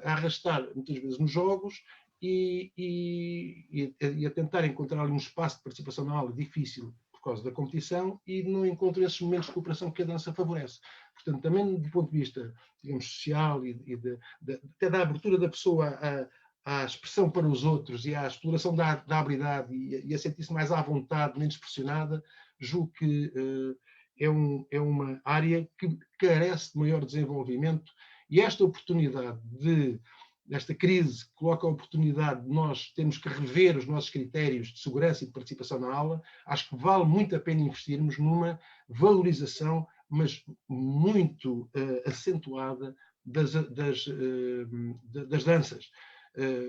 a arrastar, muitas vezes, nos jogos e a tentar encontrar ali um espaço de participação na aula difícil por causa da competição e não encontram esses momentos de cooperação que a dança favorece. Portanto, também do ponto de vista, digamos, social e até da abertura da pessoa à expressão para os outros e à exploração da habilidade e a sentir-se mais à vontade, menos pressionada, julgo que é uma área que carece de maior desenvolvimento e esta oportunidade esta crise coloca a oportunidade de nós termos que rever os nossos critérios de segurança e de participação na aula. Acho que vale muito a pena investirmos numa valorização, mas muito acentuada das danças,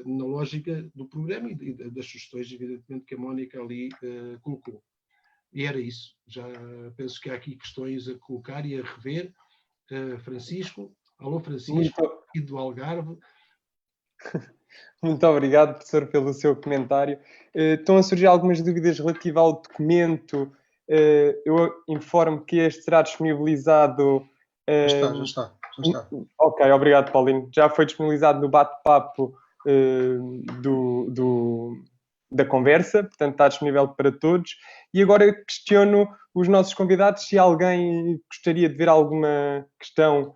na lógica do programa e das sugestões, evidentemente, que a Mónica ali colocou. E era isso. Já penso que há aqui questões a colocar e a rever. Francisco, alô Francisco, e do Algarve. Muito obrigado, professor, pelo seu comentário. Estão a surgir algumas dúvidas relativas ao documento eu informo que este será disponibilizado. Já está. Ok, obrigado, Paulino. Já foi disponibilizado no bate-papo da conversa, portanto está disponível para todos. E agora questiono os nossos convidados se alguém gostaria de ver alguma questão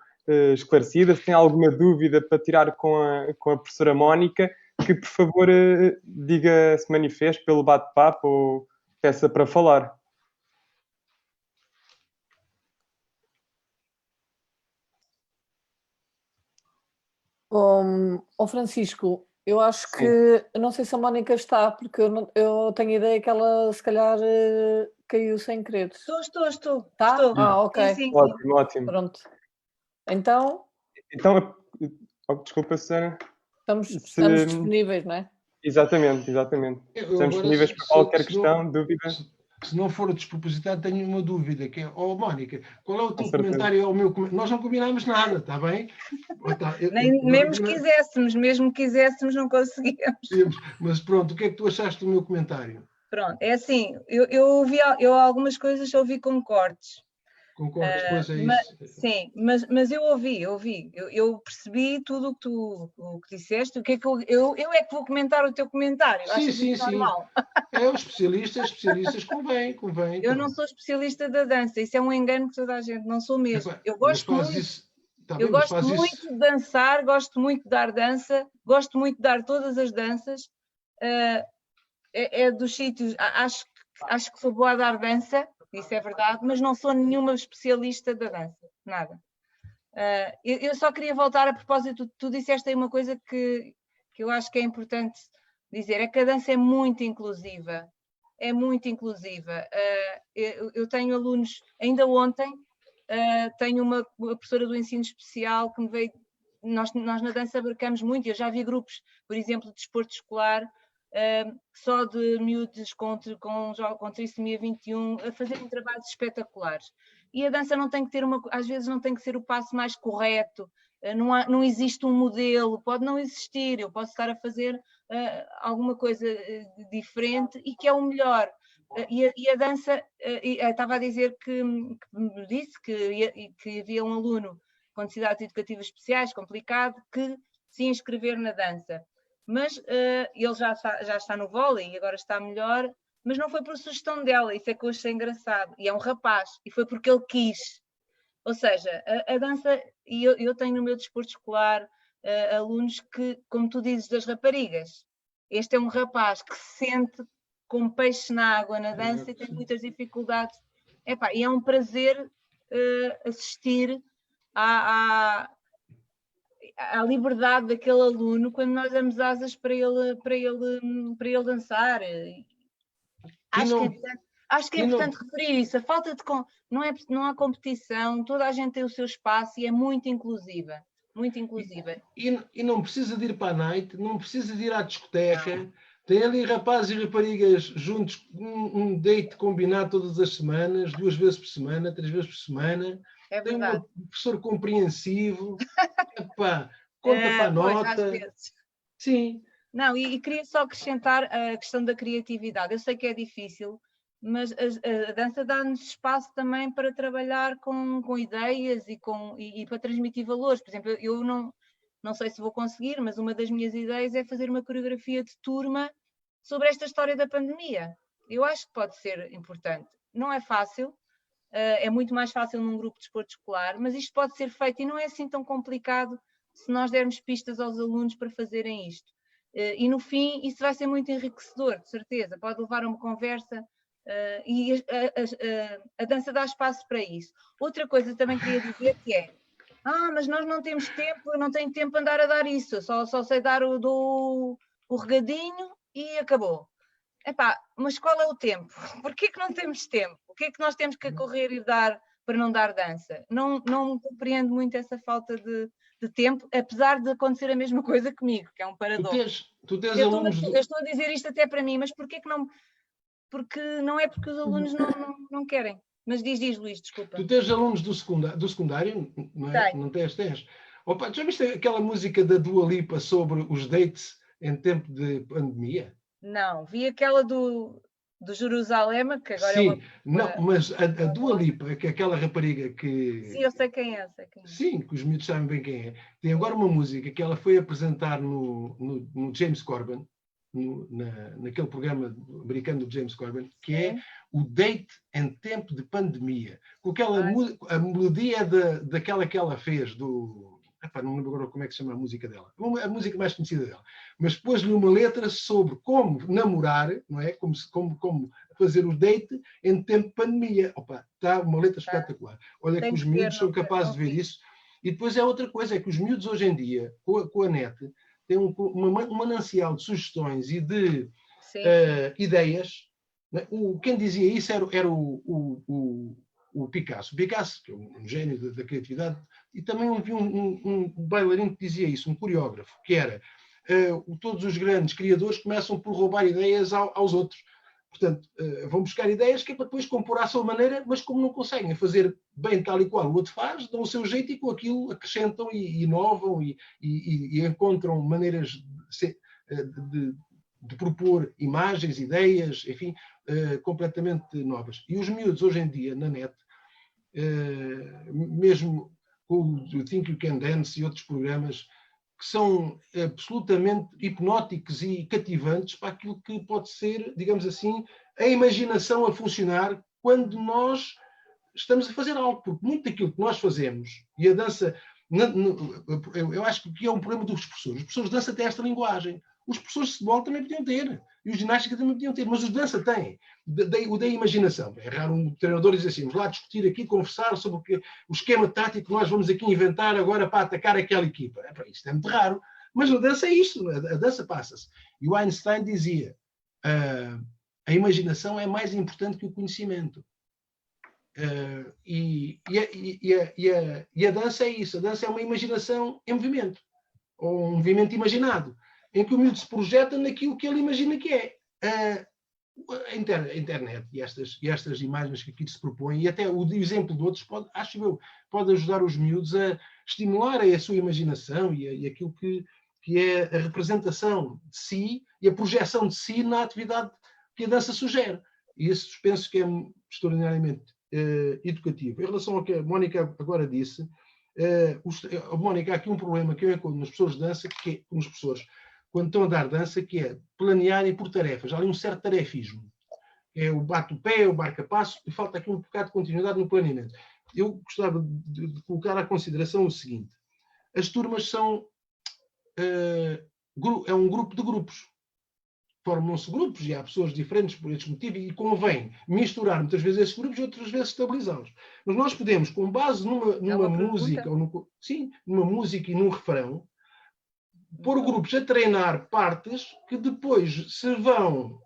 esclarecida, se tem alguma dúvida para tirar com a professora Mónica, que por favor diga, se manifeste pelo bate-papo ou peça para falar. Francisco, eu acho que, eu não sei se a Mónica está, porque eu tenho ideia que ela se calhar caiu sem querer. Estou. Tá? Estou. Ah, ok. Sim. Ótimo. Pronto. Então, desculpa, Susana. Estamos disponíveis, não é? Exatamente. Estamos disponíveis para qualquer questão, dúvida. Se não for despropositado, tenho uma dúvida, que é, Mónica, qual é o teu comentário ao meu comentário? Nós não combinámos nada, está bem? Mesmo quiséssemos, não conseguíamos. Mas pronto, o que é que tu achaste do meu comentário? Pronto, é assim, eu algumas coisas ouvi com cortes. Concordas, pois é isso. Sim, mas eu ouvi, eu percebi tudo o que disseste, o que é que eu é que vou comentar o teu comentário. Sim. Normal. Os especialistas convém. Eu não sou especialista da dança, isso é um engano que toda a gente, não sou mesmo. Eu gosto muito de dançar, gosto muito de dar dança, gosto muito de dar todas as danças, é dos sítios, acho que sou boa a dar dança, isso é verdade, mas não sou nenhuma especialista da dança, nada. Eu só queria voltar a propósito, tu disseste aí uma coisa que eu acho que é importante dizer, é que a dança é muito inclusiva. Eu tenho alunos, ainda ontem, tenho uma professora do ensino especial que me veio, nós na dança abarcamos muito, eu já vi grupos, por exemplo, de desporto escolar, só de miúdos com trissomia 21 a fazerem trabalhos espetaculares. E a dança não tem que ter às vezes não tem que ser o passo mais correto, não existe um modelo, pode não existir, eu posso estar a fazer alguma coisa diferente e que é o melhor. E a dança, estava a dizer que me disse que havia um aluno com necessidades educativas especiais, complicado, que se inscrever na dança. Mas ele já está no vôlei e agora está melhor, mas não foi por sugestão dela, isso é que eu achei engraçado. E é um rapaz, e foi porque ele quis. Ou seja, a dança, e eu tenho no meu desporto escolar alunos que, como tu dizes, das raparigas, este é um rapaz que se sente como peixe na água na dança e tem muitas dificuldades. E é um prazer assistir à liberdade daquele aluno quando nós damos asas para ele dançar. Acho que é importante referir isso. A falta de não há competição, toda a gente tem o seu espaço e é muito inclusiva. Muito inclusiva. E não precisa de ir para a night, não precisa de ir à discoteca. Tem ali rapazes e raparigas juntos, um date combinado todas as semanas, 2 vezes por semana, 3 vezes por semana. É verdade. Tem um professor compreensivo. Conta para a nota. Sim. Não, e queria só acrescentar a questão da criatividade. Eu sei que é difícil, mas a dança dá-nos espaço também para trabalhar com ideias e para transmitir valores. Por exemplo, eu não sei se vou conseguir, mas uma das minhas ideias é fazer uma coreografia de turma sobre esta história da pandemia. Eu acho que pode ser importante. Não é fácil, é muito mais fácil num grupo de desporto escolar, mas isto pode ser feito e não é assim tão complicado se nós dermos pistas aos alunos para fazerem isto. E no fim, isso vai ser muito enriquecedor, de certeza. Pode levar a uma conversa e a dança dá espaço para isso. Outra coisa também queria dizer que é mas nós não temos tempo, eu não tenho tempo para andar a dar isso, eu só sei dar o regadinho e acabou. Mas qual é o tempo? Porquê que não temos tempo? O que é que nós temos que correr e dar para não dar dança? Não compreendo muito essa falta de tempo, apesar de acontecer a mesma coisa comigo, que é um paradoxo. Eu estou a dizer isto até para mim, mas porquê que não? Porque não é porque os alunos não querem. Mas diz, Luís, desculpa. Tu tens alunos do secundário, não é? Não tens? Opa, já viste aquela música da Dua Lipa sobre os dates em tempo de pandemia? Não, vi aquela do Jerusalém, que agora Sim, é uma... não, mas a Dua Lipa, que é aquela rapariga que... Sim, eu sei quem é, sei quem é. Sim, que os miúdos sabem bem quem é. Tem agora uma música que ela foi apresentar no James Corden, naquele programa americano do James Corden, que é o Date em Tempo de Pandemia. Com aquela a melodia daquela que ela fez, Epá, não lembro agora como é que se chama a música dela. A música mais conhecida dela. Mas pôs-lhe uma letra sobre como namorar, não é? Como fazer o date em tempo de pandemia. Opa, está uma letra espetacular. Olha que os miúdos são capazes de ver isso. E depois é outra coisa, é que os miúdos hoje em dia, com a net, têm um manancial de sugestões e de ideias. Quem dizia isso era o Picasso. O Picasso, que é um gênio da criatividade, e também havia um bailarino que dizia isso, um coreógrafo, que era todos os grandes criadores começam por roubar ideias aos outros. Portanto, vão buscar ideias que é para depois compor à sua maneira, mas como não conseguem fazer bem tal e qual o outro faz, dão o seu jeito e com aquilo acrescentam e inovam e encontram maneiras de propor imagens, ideias, enfim, completamente novas. E os miúdos hoje em dia, na net, mesmo com o Think You Can Dance e outros programas, que são absolutamente hipnóticos e cativantes para aquilo que pode ser, digamos assim, a imaginação a funcionar quando nós estamos a fazer algo. Porque muito daquilo que nós fazemos, e a dança, eu acho que é um problema dos professores. Os professores de dança têm esta linguagem. Os professores de futebol também podiam ter. E os ginástica também podiam ter. Mas os de dança têm. O da imaginação. É raro um treinador dizer assim, vamos lá discutir aqui, conversar sobre o esquema tático que nós vamos aqui inventar agora para atacar aquela equipa. Isto é muito raro. Mas a dança é isto. A dança passa-se. E o Einstein dizia, a imaginação é mais importante que o conhecimento. E a dança é isso. A dança é uma imaginação em movimento. Ou um movimento imaginado, em que o miúdo se projeta naquilo que ele imagina que é. A internet e estas imagens que aqui se propõem, e até o exemplo de outros, pode ajudar os miúdos a estimular a sua imaginação e aquilo que é a representação de si e a projeção de si na atividade que a dança sugere. E isso penso que é extraordinariamente educativo. Em relação ao que a Mónica agora disse, Mónica, há aqui um problema que eu encontro nas pessoas de dança, nos professores, quando estão a dar dança, que é planearem por tarefas. Há ali um certo tarefismo. É o bate o pé, o marca-passo, e falta aqui um bocado de continuidade no planeamento. Eu gostava de colocar à consideração o seguinte. As turmas são... é um grupo de grupos. Formam-se grupos e há pessoas diferentes por estes motivos e convém misturar muitas vezes esses grupos e outras vezes estabilizá-los. Mas nós podemos, com base numa música, numa música e num refrão, pôr grupos a treinar partes que depois se vão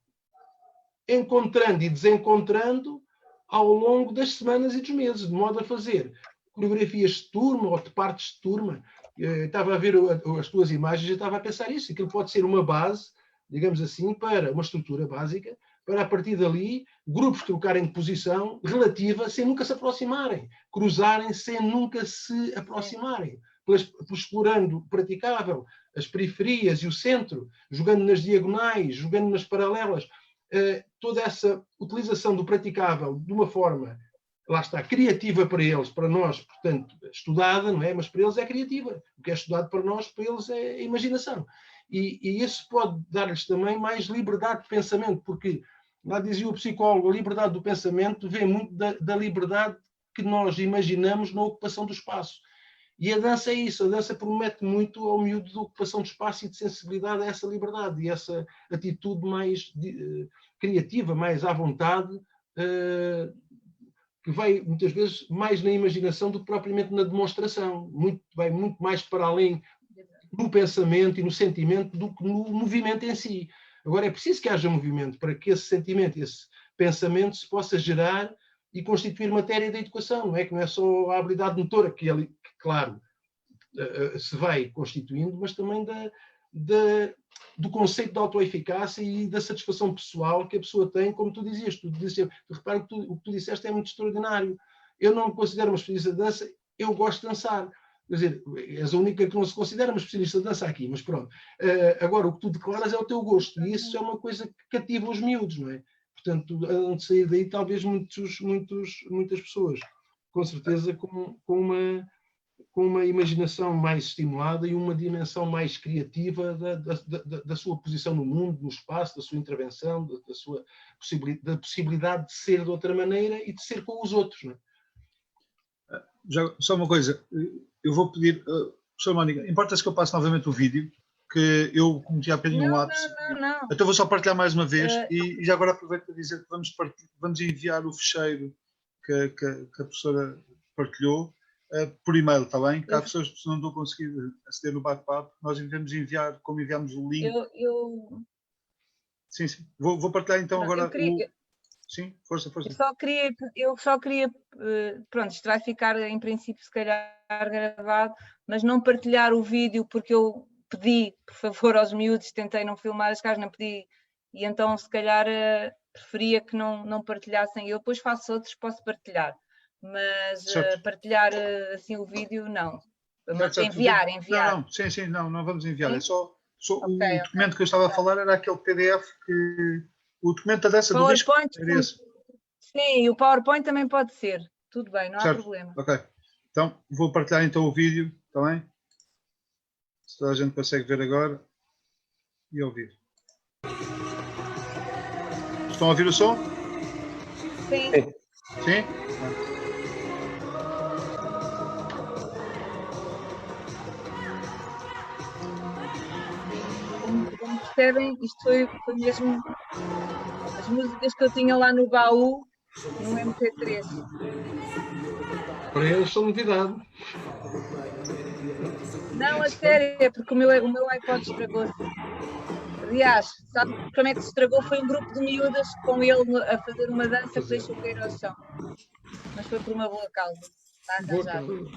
encontrando e desencontrando ao longo das semanas e dos meses, de modo a fazer coreografias de turma ou de partes de turma. Eu estava a ver as tuas imagens e estava a pensar isso. Aquilo pode ser uma base, digamos assim, para uma estrutura básica, para a partir dali grupos trocarem de posição relativa sem nunca se aproximarem, cruzarem sem nunca se aproximarem, explorando o praticável, as periferias e o centro, jogando nas diagonais, jogando nas paralelas, toda essa utilização do praticável de uma forma, lá está, criativa para eles, para nós, portanto, estudada, não é? Mas para eles é criativa. O que é estudado para nós, para eles é imaginação. E isso pode dar-lhes também mais liberdade de pensamento, porque, lá dizia o psicólogo, a liberdade do pensamento vem muito da liberdade que nós imaginamos na ocupação do espaço. E a dança é isso, a dança promete muito ao miúdo de ocupação de espaço e de sensibilidade a essa liberdade e essa atitude mais criativa, mais à vontade, que vai muitas vezes mais na imaginação do que propriamente na demonstração. Vai muito mais para além no pensamento e no sentimento do que no movimento em si. Agora é preciso que haja movimento para que esse sentimento, esse pensamento se possa gerar e constituir matéria da educação, não é? Que não é só a habilidade motora, que claro, se vai constituindo, mas também do conceito de autoeficácia e da satisfação pessoal que a pessoa tem, como tu dizias. Repara que o que tu disseste é muito extraordinário. Eu não me considero uma especialista de dança, eu gosto de dançar. Quer dizer, és a única que não se considera uma especialista de dança aqui, mas pronto. Agora, o que tu declaras é o teu gosto, e isso é uma coisa que cativa os miúdos, não é? portanto, hão de sair daí talvez muitas pessoas, com certeza com uma imaginação mais estimulada e uma dimensão mais criativa da sua posição no mundo, no espaço, da sua intervenção, da possibilidade de ser de outra maneira e de ser com os outros. Não é? Já, só uma coisa, eu vou pedir, professora Mónica, importa-se que eu passe novamente o vídeo, que eu cometi há bocadinho um lápis. Não. Então vou só partilhar mais uma vez e já agora aproveito para dizer que vamos enviar o ficheiro que a professora partilhou por e-mail, está bem? Caso as pessoas não estão a conseguir aceder no bate-papo, nós devemos enviar, como enviamos o link. Sim. Vou partilhar então agora Sim, força. Eu só queria, pronto, isto vai ficar em princípio se calhar gravado, mas não partilhar o vídeo porque eu pedi, por favor, aos miúdos, tentei não filmar as caras, não pedi, e então se calhar preferia que não partilhassem. Eu depois faço outros, posso partilhar, mas partilhar assim o vídeo não. Enviar. Não, sim, não vamos enviar, é só o documento que eu estava a falar era aquele PDF que o documento dessa do disco era esse. Sim, o PowerPoint também pode ser. Tudo bem, não há problema. Ok. Então, vou partilhar então o vídeo, está bem? Se toda a gente consegue ver agora e ouvir. Estão a ouvir o som? Sim. Sim? Como percebem, isto foi mesmo as músicas que eu tinha lá no baú, no MP3. Para eles são novidade. Não, a sério, é porque o meu iPod estragou-se. Aliás, sabe como é que se estragou? Foi um grupo de miúdas com ele a fazer uma dança que deixou cair ao chão. Mas foi por uma boa causa. Está arranjado.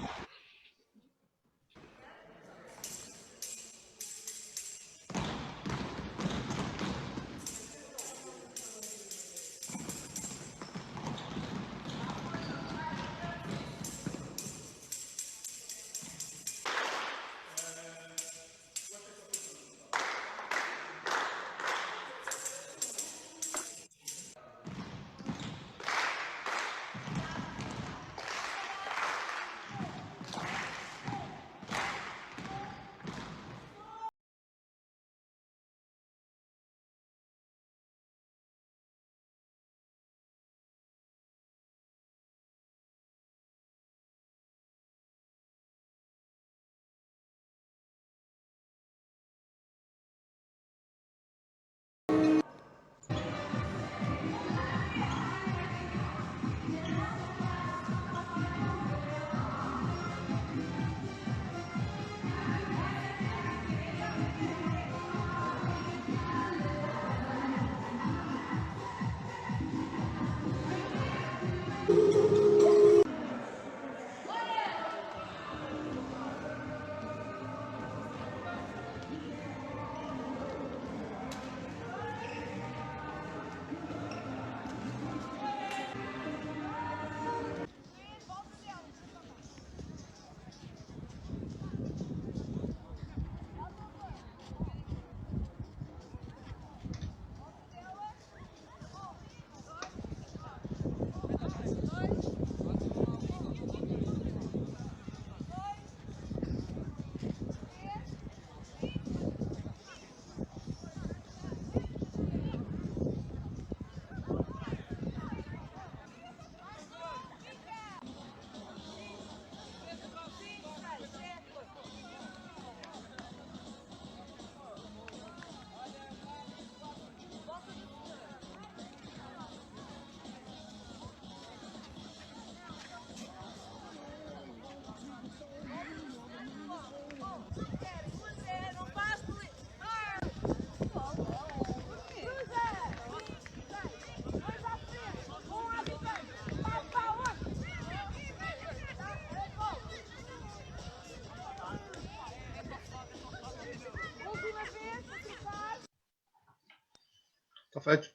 Está feito?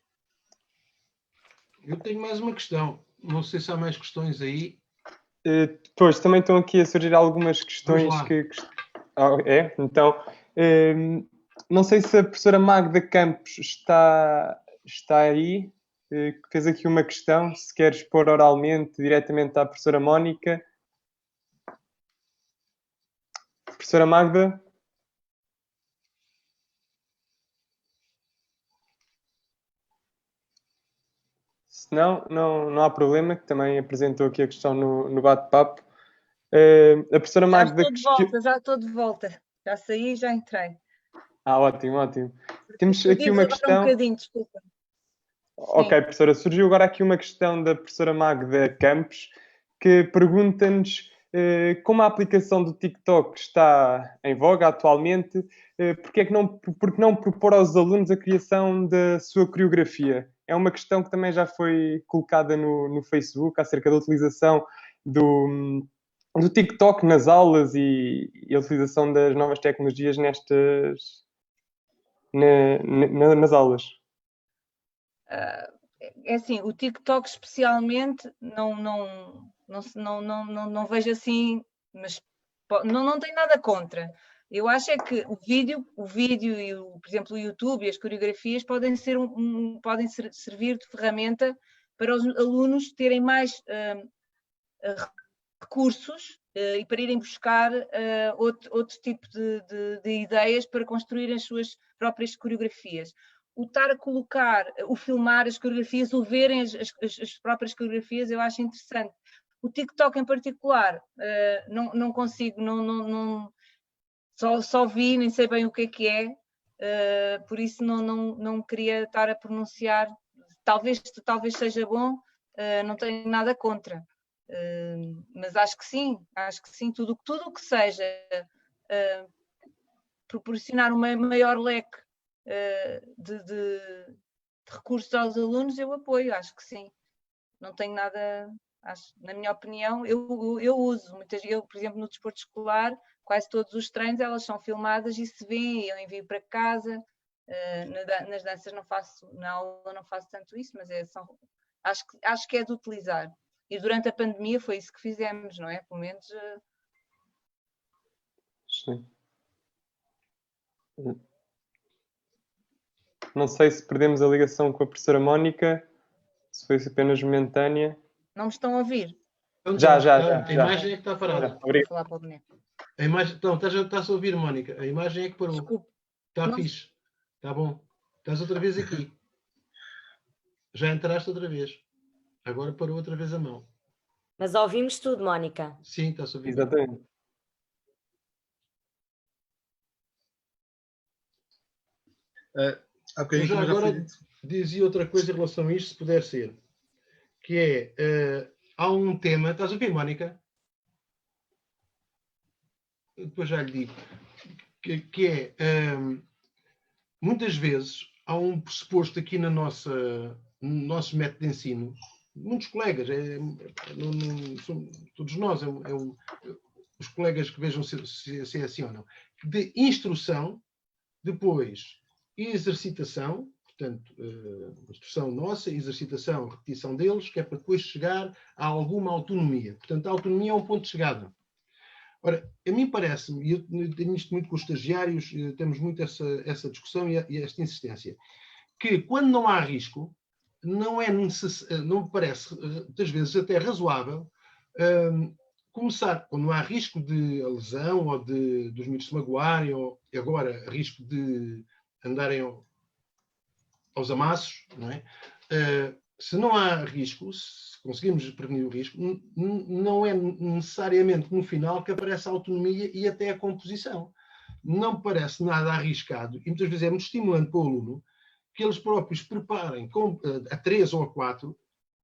Eu tenho mais uma questão. Não sei se há mais questões aí. Pois, também estão aqui a surgir algumas questões que... Então, não sei se a professora Magda Campos está aí. que fez aqui uma questão, se quer expor oralmente diretamente à professora Mónica. Professora Magda? Se não, não há problema, que também apresentou aqui a questão no bate-papo. A professora Magda... Já estou de volta. Já saí e já entrei. Ótimo, ótimo. Temos aqui uma questão... um bocadinho, desculpa. Ok, Sim. professora, surgiu agora aqui uma questão da professora Magda Campos, que pergunta-nos como a aplicação do TikTok está em voga atualmente, porque não propor aos alunos a criação da sua coreografia? É uma questão que também já foi colocada no Facebook, acerca da utilização do TikTok nas aulas e a utilização das novas tecnologias nas aulas. É assim, o TikTok especialmente não vejo assim, mas não tenho nada contra. Eu acho é que o vídeo e, por exemplo, o YouTube e as coreografias podem servir de ferramenta para os alunos terem mais recursos e para irem buscar outro tipo de ideias para construir as suas próprias coreografias. O estar a colocar, o filmar as coreografias, ou verem as próprias coreografias, eu acho interessante. O TikTok em particular, não consigo, só vi, nem sei bem o que é, por isso não queria estar a pronunciar. Talvez seja bom, não tenho nada contra. Mas acho que sim, tudo o que seja proporcionar um maior leque de recursos aos alunos, eu apoio, acho que sim. Não tenho nada, na minha opinião, eu uso por exemplo, no desporto escolar, quase todos os treinos elas são filmadas e se vêem, eu envio para casa. Nas danças não faço, na aula não faço tanto isso, mas acho que é de utilizar. E durante a pandemia foi isso que fizemos, não é? Pelo menos. Sim. Não sei se perdemos a ligação com a professora Mónica, se foi apenas momentânea. Não me estão a ouvir? Já. A imagem é que está parada. Vou falar para o boneco. A imagem, então, estás a ouvir, Mónica? A imagem é que parou. Desculpe. Está fixe. Está bom. Estás outra vez aqui. Já entraste outra vez. Agora parou outra vez a mão. Mas ouvimos tudo, Mónica. Sim, está-se a ouvir. Exatamente. Eu já agora dizia outra coisa em relação a isto, se puder ser. Que é, há um tema... Estás a ouvir, Mónica? Depois já lhe digo. Que é, muitas vezes, há um pressuposto aqui no nosso método de ensino, muitos colegas, todos nós, os colegas que vejam se é assim ou não, de instrução, depois exercitação, portanto, instrução nossa, exercitação, repetição deles, que é para depois chegar a alguma autonomia. Portanto, a autonomia é um ponto de chegada. Ora, a mim parece-me, e eu tenho isto muito com os estagiários, temos muito essa discussão e esta insistência, que quando não há risco, não me parece, muitas vezes, até razoável, começar, quando não há risco de lesão ou dos miúdos se magoarem, ou agora risco de andarem aos amassos, não é? Se não há risco, se conseguimos prevenir o risco, não é necessariamente no final que aparece a autonomia e até a composição. Não parece nada arriscado e muitas vezes é muito estimulante para o aluno que eles próprios preparem a 3 ou a 4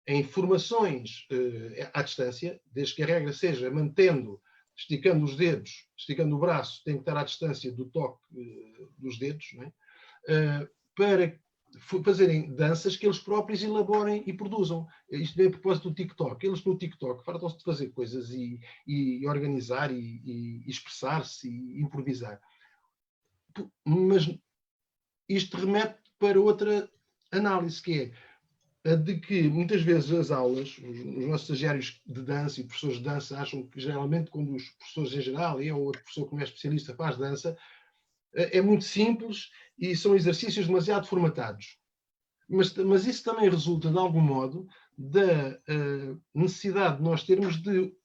em formações à distância, desde que a regra seja esticando os dedos, esticando o braço, tem que estar à distância do toque dos dedos, não é? Para fazerem danças que eles próprios elaborem e produzam. Isto vem a propósito do TikTok. Eles no TikTok fartam-se de fazer coisas e organizar e expressar-se e improvisar. Mas isto remete para outra análise, que é a de que muitas vezes as aulas, os nossos estagiários de dança e professores de dança acham que geralmente quando os professores em geral, ou outro professor que não é especialista faz dança, é muito simples e são exercícios demasiado formatados. mas isso também resulta, de algum modo, da necessidade de nós termos de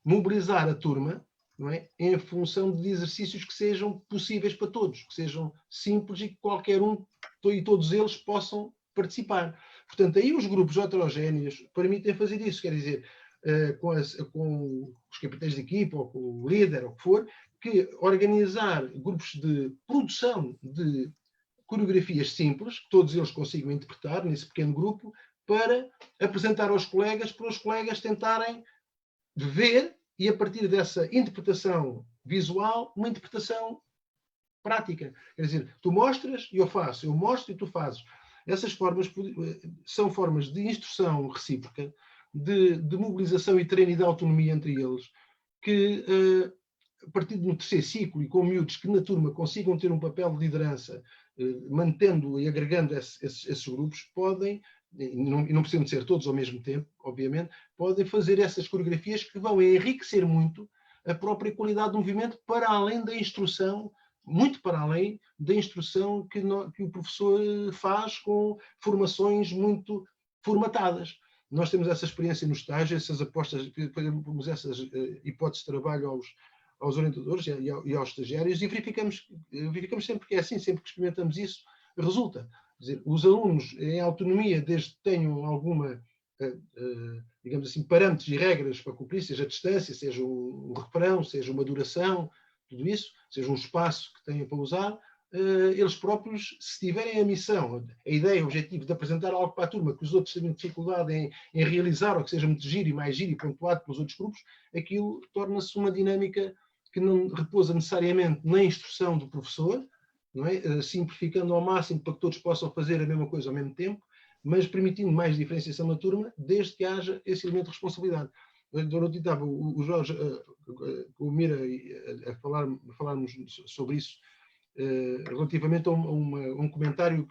mobilizar a turma, não é? Em função de exercícios que sejam possíveis para todos, que sejam simples e que qualquer um e todos eles possam participar. Portanto, aí os grupos heterogéneos permitem fazer isso, quer dizer, com os capitães de equipa, ou com o líder, ou o que for, que organizar grupos de produção de coreografias simples, que todos eles consigam interpretar nesse pequeno grupo, para apresentar aos colegas, para os colegas tentarem ver, e a partir dessa interpretação visual, uma interpretação prática. Quer dizer, tu mostras e eu faço, eu mostro e tu fazes. Essas formas são formas de instrução recíproca, de mobilização e treino e de autonomia entre eles, que a partir do terceiro ciclo e com miúdos que na turma consigam ter um papel de liderança, mantendo e agregando esses grupos, podem, e não precisam de ser todos ao mesmo tempo, obviamente, podem fazer essas coreografias que vão enriquecer muito a própria qualidade do movimento, para além da instrução, muito para além da instrução que o professor faz com formações muito formatadas. Nós temos essa experiência no estágio, essas apostas, fazemos essas hipóteses de trabalho aos orientadores e aos estagiários, e verificamos sempre que é assim, sempre que experimentamos isso, resulta. Quer dizer, os alunos em autonomia, desde que tenham alguma, digamos assim, parâmetros e regras para cumprir, seja a distância, seja um refrão, seja uma duração, tudo isso, seja um espaço que tenham para usar, eles próprios, se tiverem a missão, a ideia, o objetivo de apresentar algo para a turma que os outros tenham dificuldade em realizar, ou que seja muito giro e mais giro e pontuado pelos outros grupos, aquilo torna-se uma dinâmica que não repousa necessariamente na instrução do professor, não é? Simplificando ao máximo para que todos possam fazer a mesma coisa ao mesmo tempo, mas permitindo mais diferenciação na turma, desde que haja esse elemento de responsabilidade. Durante estava o Jorge, o Mira, a falarmos sobre isso, relativamente a um comentário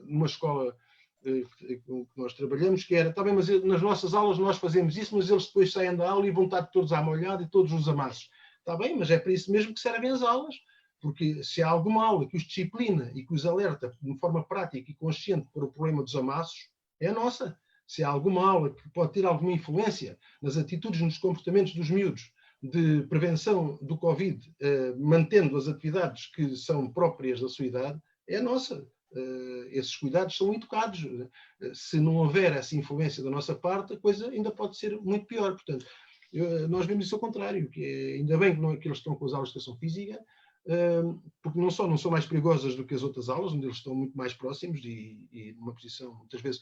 numa escola que nós trabalhamos, que era, está bem, mas nas nossas aulas nós fazemos isso, mas eles depois saem da aula e vão estar todos à molhada e todos os amassos. Está bem, mas é para isso mesmo que servem as aulas, porque se há alguma aula que os disciplina e que os alerta de forma prática e consciente para o problema dos amassos, é a nossa. Se há alguma aula que pode ter alguma influência nas atitudes, nos comportamentos dos miúdos, de prevenção do Covid, mantendo as atividades que são próprias da sua idade, é a nossa. Esses cuidados são educados. Se não houver essa influência da nossa parte, a coisa ainda pode ser muito pior. Portanto, nós vemos isso ao contrário, que é, ainda bem que eles estão com as aulas de educação física, porque não são mais perigosas do que as outras aulas, onde eles estão muito mais próximos e numa posição, muitas vezes,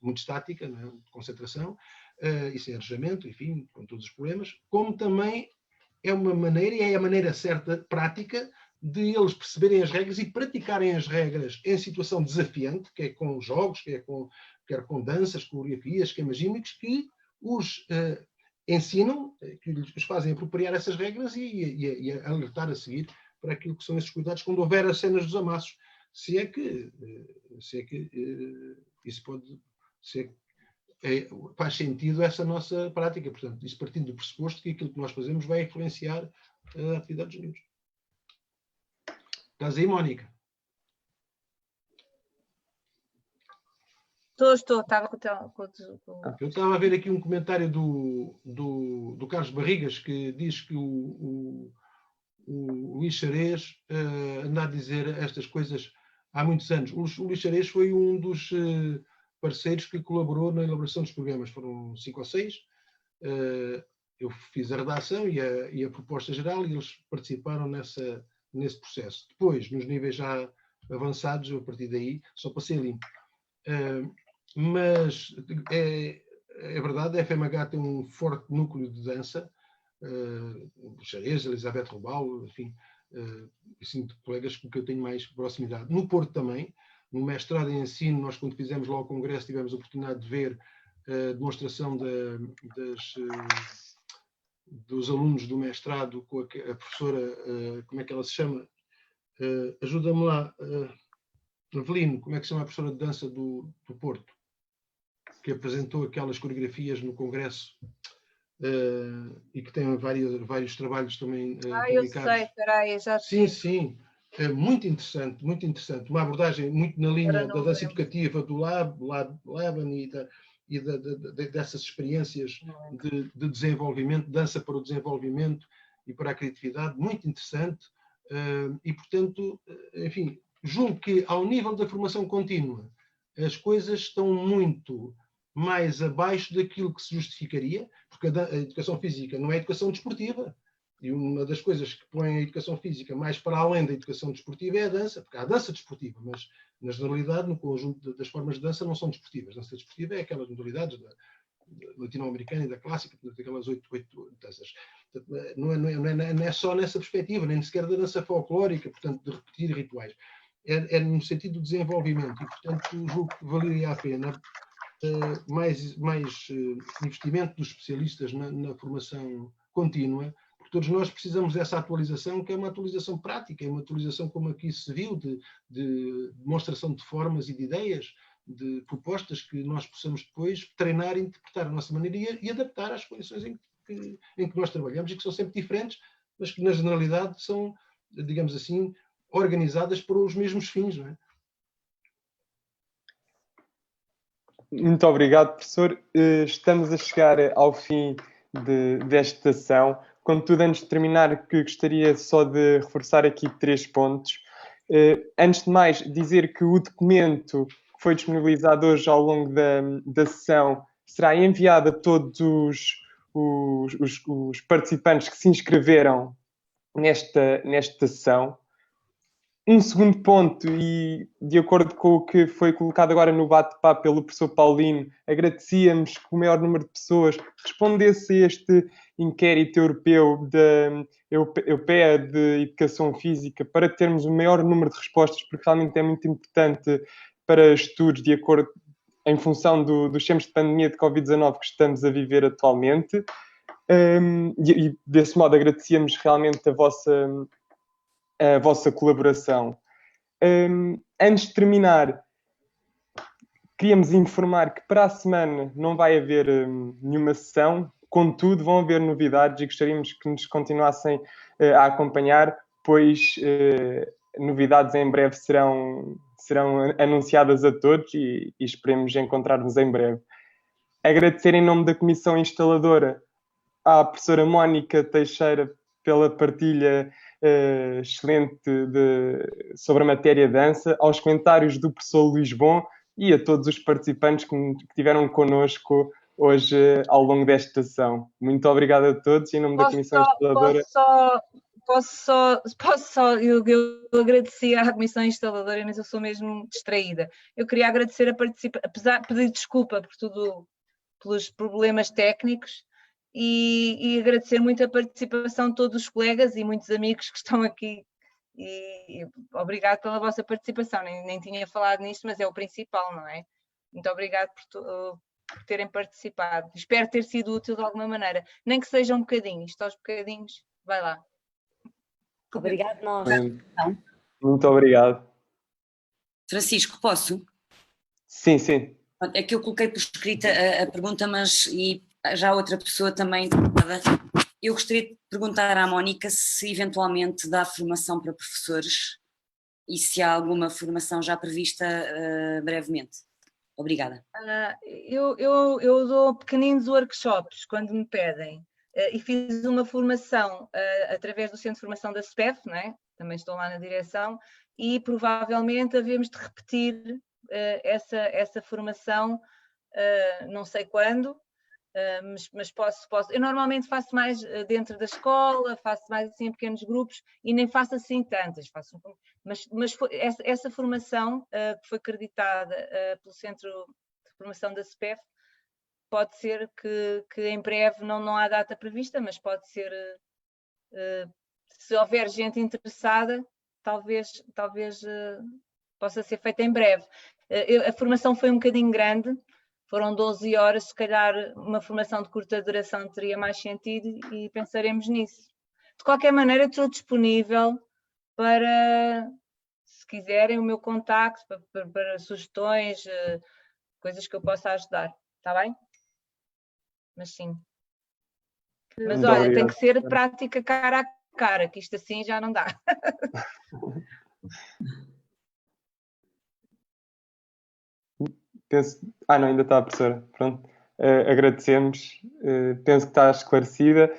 muito estática, não é? De concentração, e sem arejamento, enfim, com todos os problemas, como também é uma maneira, e é a maneira certa, prática, de eles perceberem as regras e praticarem as regras em situação desafiante, quer com jogos, quer com danças, coreografias, esquemas gímicos, que os ensinam, que os fazem apropriar essas regras e alertar a seguir para aquilo que são esses cuidados quando houver as cenas dos amassos. Se é que isso pode ser, faz sentido essa nossa prática. Portanto, isso partindo do pressuposto que aquilo que nós fazemos vai influenciar a atividade dos miúdos. Estás aí, Mónica? Estou. Eu estava a ver aqui um comentário do Carlos Barrigas, que diz que o Luís Xarés anda a dizer estas coisas há muitos anos. O Luís Xarés foi um dos parceiros que colaborou na elaboração dos programas. Foram 5 ou 6. Eu fiz a redação e a proposta geral, e eles participaram nesse processo. Depois, nos níveis já avançados, eu a partir daí só passei limpo. Mas é verdade, a FMH tem um forte núcleo de dança, Xarés, Elizabeth Robal, enfim, assim, de colegas com que eu tenho mais proximidade. No Porto também, no mestrado em ensino, nós quando fizemos lá o congresso tivemos a oportunidade de ver a demonstração dos alunos do mestrado com a professora, como é que ela se chama? Ajuda-me lá, Avelino, como é que se chama a professora de dança do Porto? Que apresentou aquelas coreografias no congresso e que tem vários trabalhos também publicados. Eu sei, espera aí, já Sim. muito interessante, uma abordagem muito na linha da dança educativa do Laban dessas experiências de desenvolvimento, dança para o desenvolvimento e para a criatividade, muito interessante, e portanto, enfim, julgo que ao nível da formação contínua as coisas estão muito mais abaixo daquilo que se justificaria, porque a educação física não é educação desportiva. E uma das coisas que põe a educação física mais para além da educação desportiva é a dança, porque há a dança desportiva, mas na generalidade, no conjunto das formas de dança, não são desportivas. A dança desportiva é aquelas modalidades da latino-americana e da clássica, aquelas 8 danças. Não é só nessa perspectiva, nem sequer da dança folclórica, portanto, de repetir rituais. É no sentido do desenvolvimento e, portanto, julgo que valeria a pena mais investimento dos especialistas na formação contínua, porque todos nós precisamos dessa atualização, que é uma atualização prática, é uma atualização como aqui se viu, de demonstração de formas e de ideias, de propostas que nós possamos depois treinar e interpretar a nossa maneira e adaptar às condições em que nós trabalhamos e que são sempre diferentes, mas que na generalidade são, digamos assim, organizadas para os mesmos fins, não é? Muito obrigado, professor. Estamos a chegar ao fim desta sessão. Contudo, antes de terminar, que gostaria só de reforçar aqui 3 pontos. Antes de mais, dizer que o documento que foi disponibilizado hoje ao longo da sessão será enviado a todos os participantes que se inscreveram nesta sessão. Um segundo ponto, e de acordo com o que foi colocado agora no bate-papo pelo professor Paulino, agradecíamos que o maior número de pessoas respondesse a este inquérito europeu da Europeia de Educação Física para termos o maior número de respostas, porque realmente é muito importante para estudos de acordo, em função dos tempos de pandemia de Covid-19 que estamos a viver atualmente. E desse modo agradecíamos realmente a vossa colaboração. Antes de terminar, queríamos informar que para a semana não vai haver nenhuma sessão, contudo vão haver novidades e gostaríamos que nos continuassem a acompanhar, pois novidades em breve serão anunciadas a todos e esperemos encontrar-nos em breve. Agradecer em nome da Comissão Instaladora à professora Mónica Teixeira pela partilha excelente sobre a matéria dança, aos comentários do professor Luís Bom e a todos os participantes que estiveram connosco hoje ao longo desta sessão. Muito obrigado a todos em nome da Comissão Instaladora. Eu agradeci à Comissão Instaladora, mas eu sou mesmo distraída. Eu queria agradecer a participação, pedir desculpa pelos problemas técnicos, e agradecer muito a participação de todos os colegas e muitos amigos que estão aqui. E obrigado pela vossa participação. Nem tinha falado nisto, mas é o principal, não é? Muito obrigado por terem participado. Espero ter sido útil de alguma maneira. Nem que seja um bocadinho. Isto aos bocadinhos, vai lá. Obrigado, nós. Muito obrigado. Francisco, posso? Sim, sim. É que eu coloquei por escrita a pergunta, mas já outra pessoa também. Eu gostaria de perguntar à Mónica se eventualmente dá formação para professores e se há alguma formação já prevista brevemente. Obrigada. Eu dou pequeninos workshops quando me pedem e fiz uma formação através do Centro de Formação da SPEF, não é? Também estou lá na direção, e provavelmente havemos de repetir essa formação, não sei quando, mas posso. Eu normalmente faço mais dentro da escola, faço mais assim em pequenos grupos e nem faço assim tantas. Mas essa formação que foi acreditada pelo Centro de Formação da SPEF, pode ser que em breve, não há data prevista, mas pode ser, se houver gente interessada, talvez possa ser feita em breve. A formação foi um bocadinho grande, foram 12 horas, se calhar uma formação de curta duração teria mais sentido e pensaremos nisso. De qualquer maneira, estou disponível para, se quiserem, o meu contacto, para sugestões, coisas que eu possa ajudar, está bem? Mas sim. Mas olha, tem que ser prática cara a cara, que isto assim já não dá. Não, ainda está a professora. Pronto. Agradecemos. Penso que está esclarecida.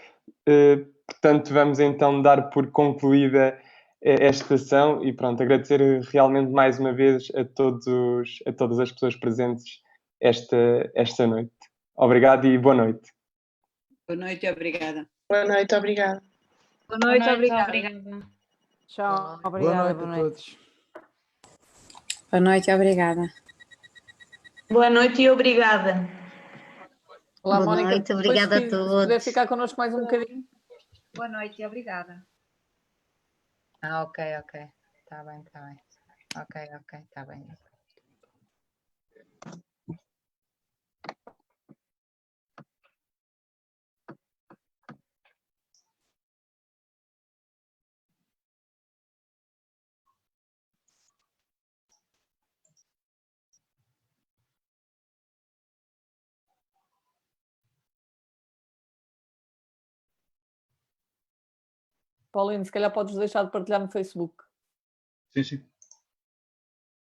Portanto, vamos então dar por concluída esta sessão e pronto, agradecer realmente mais uma vez a todas as pessoas presentes esta noite. Obrigado e boa noite. Boa noite e obrigada. Boa noite, obrigada. Boa noite, obrigada. Tchau, Boa obrigada, noite a todos. Boa noite, obrigada. Boa noite e obrigada. Olá, Boa Mónica. noite, Depois, obrigada a se puder todos. ficar connosco mais um bocadinho. Boa noite e obrigada. Ok. Está bem. Ok, está bem. Paulinho, se calhar podes deixar de partilhar no Facebook. Sim.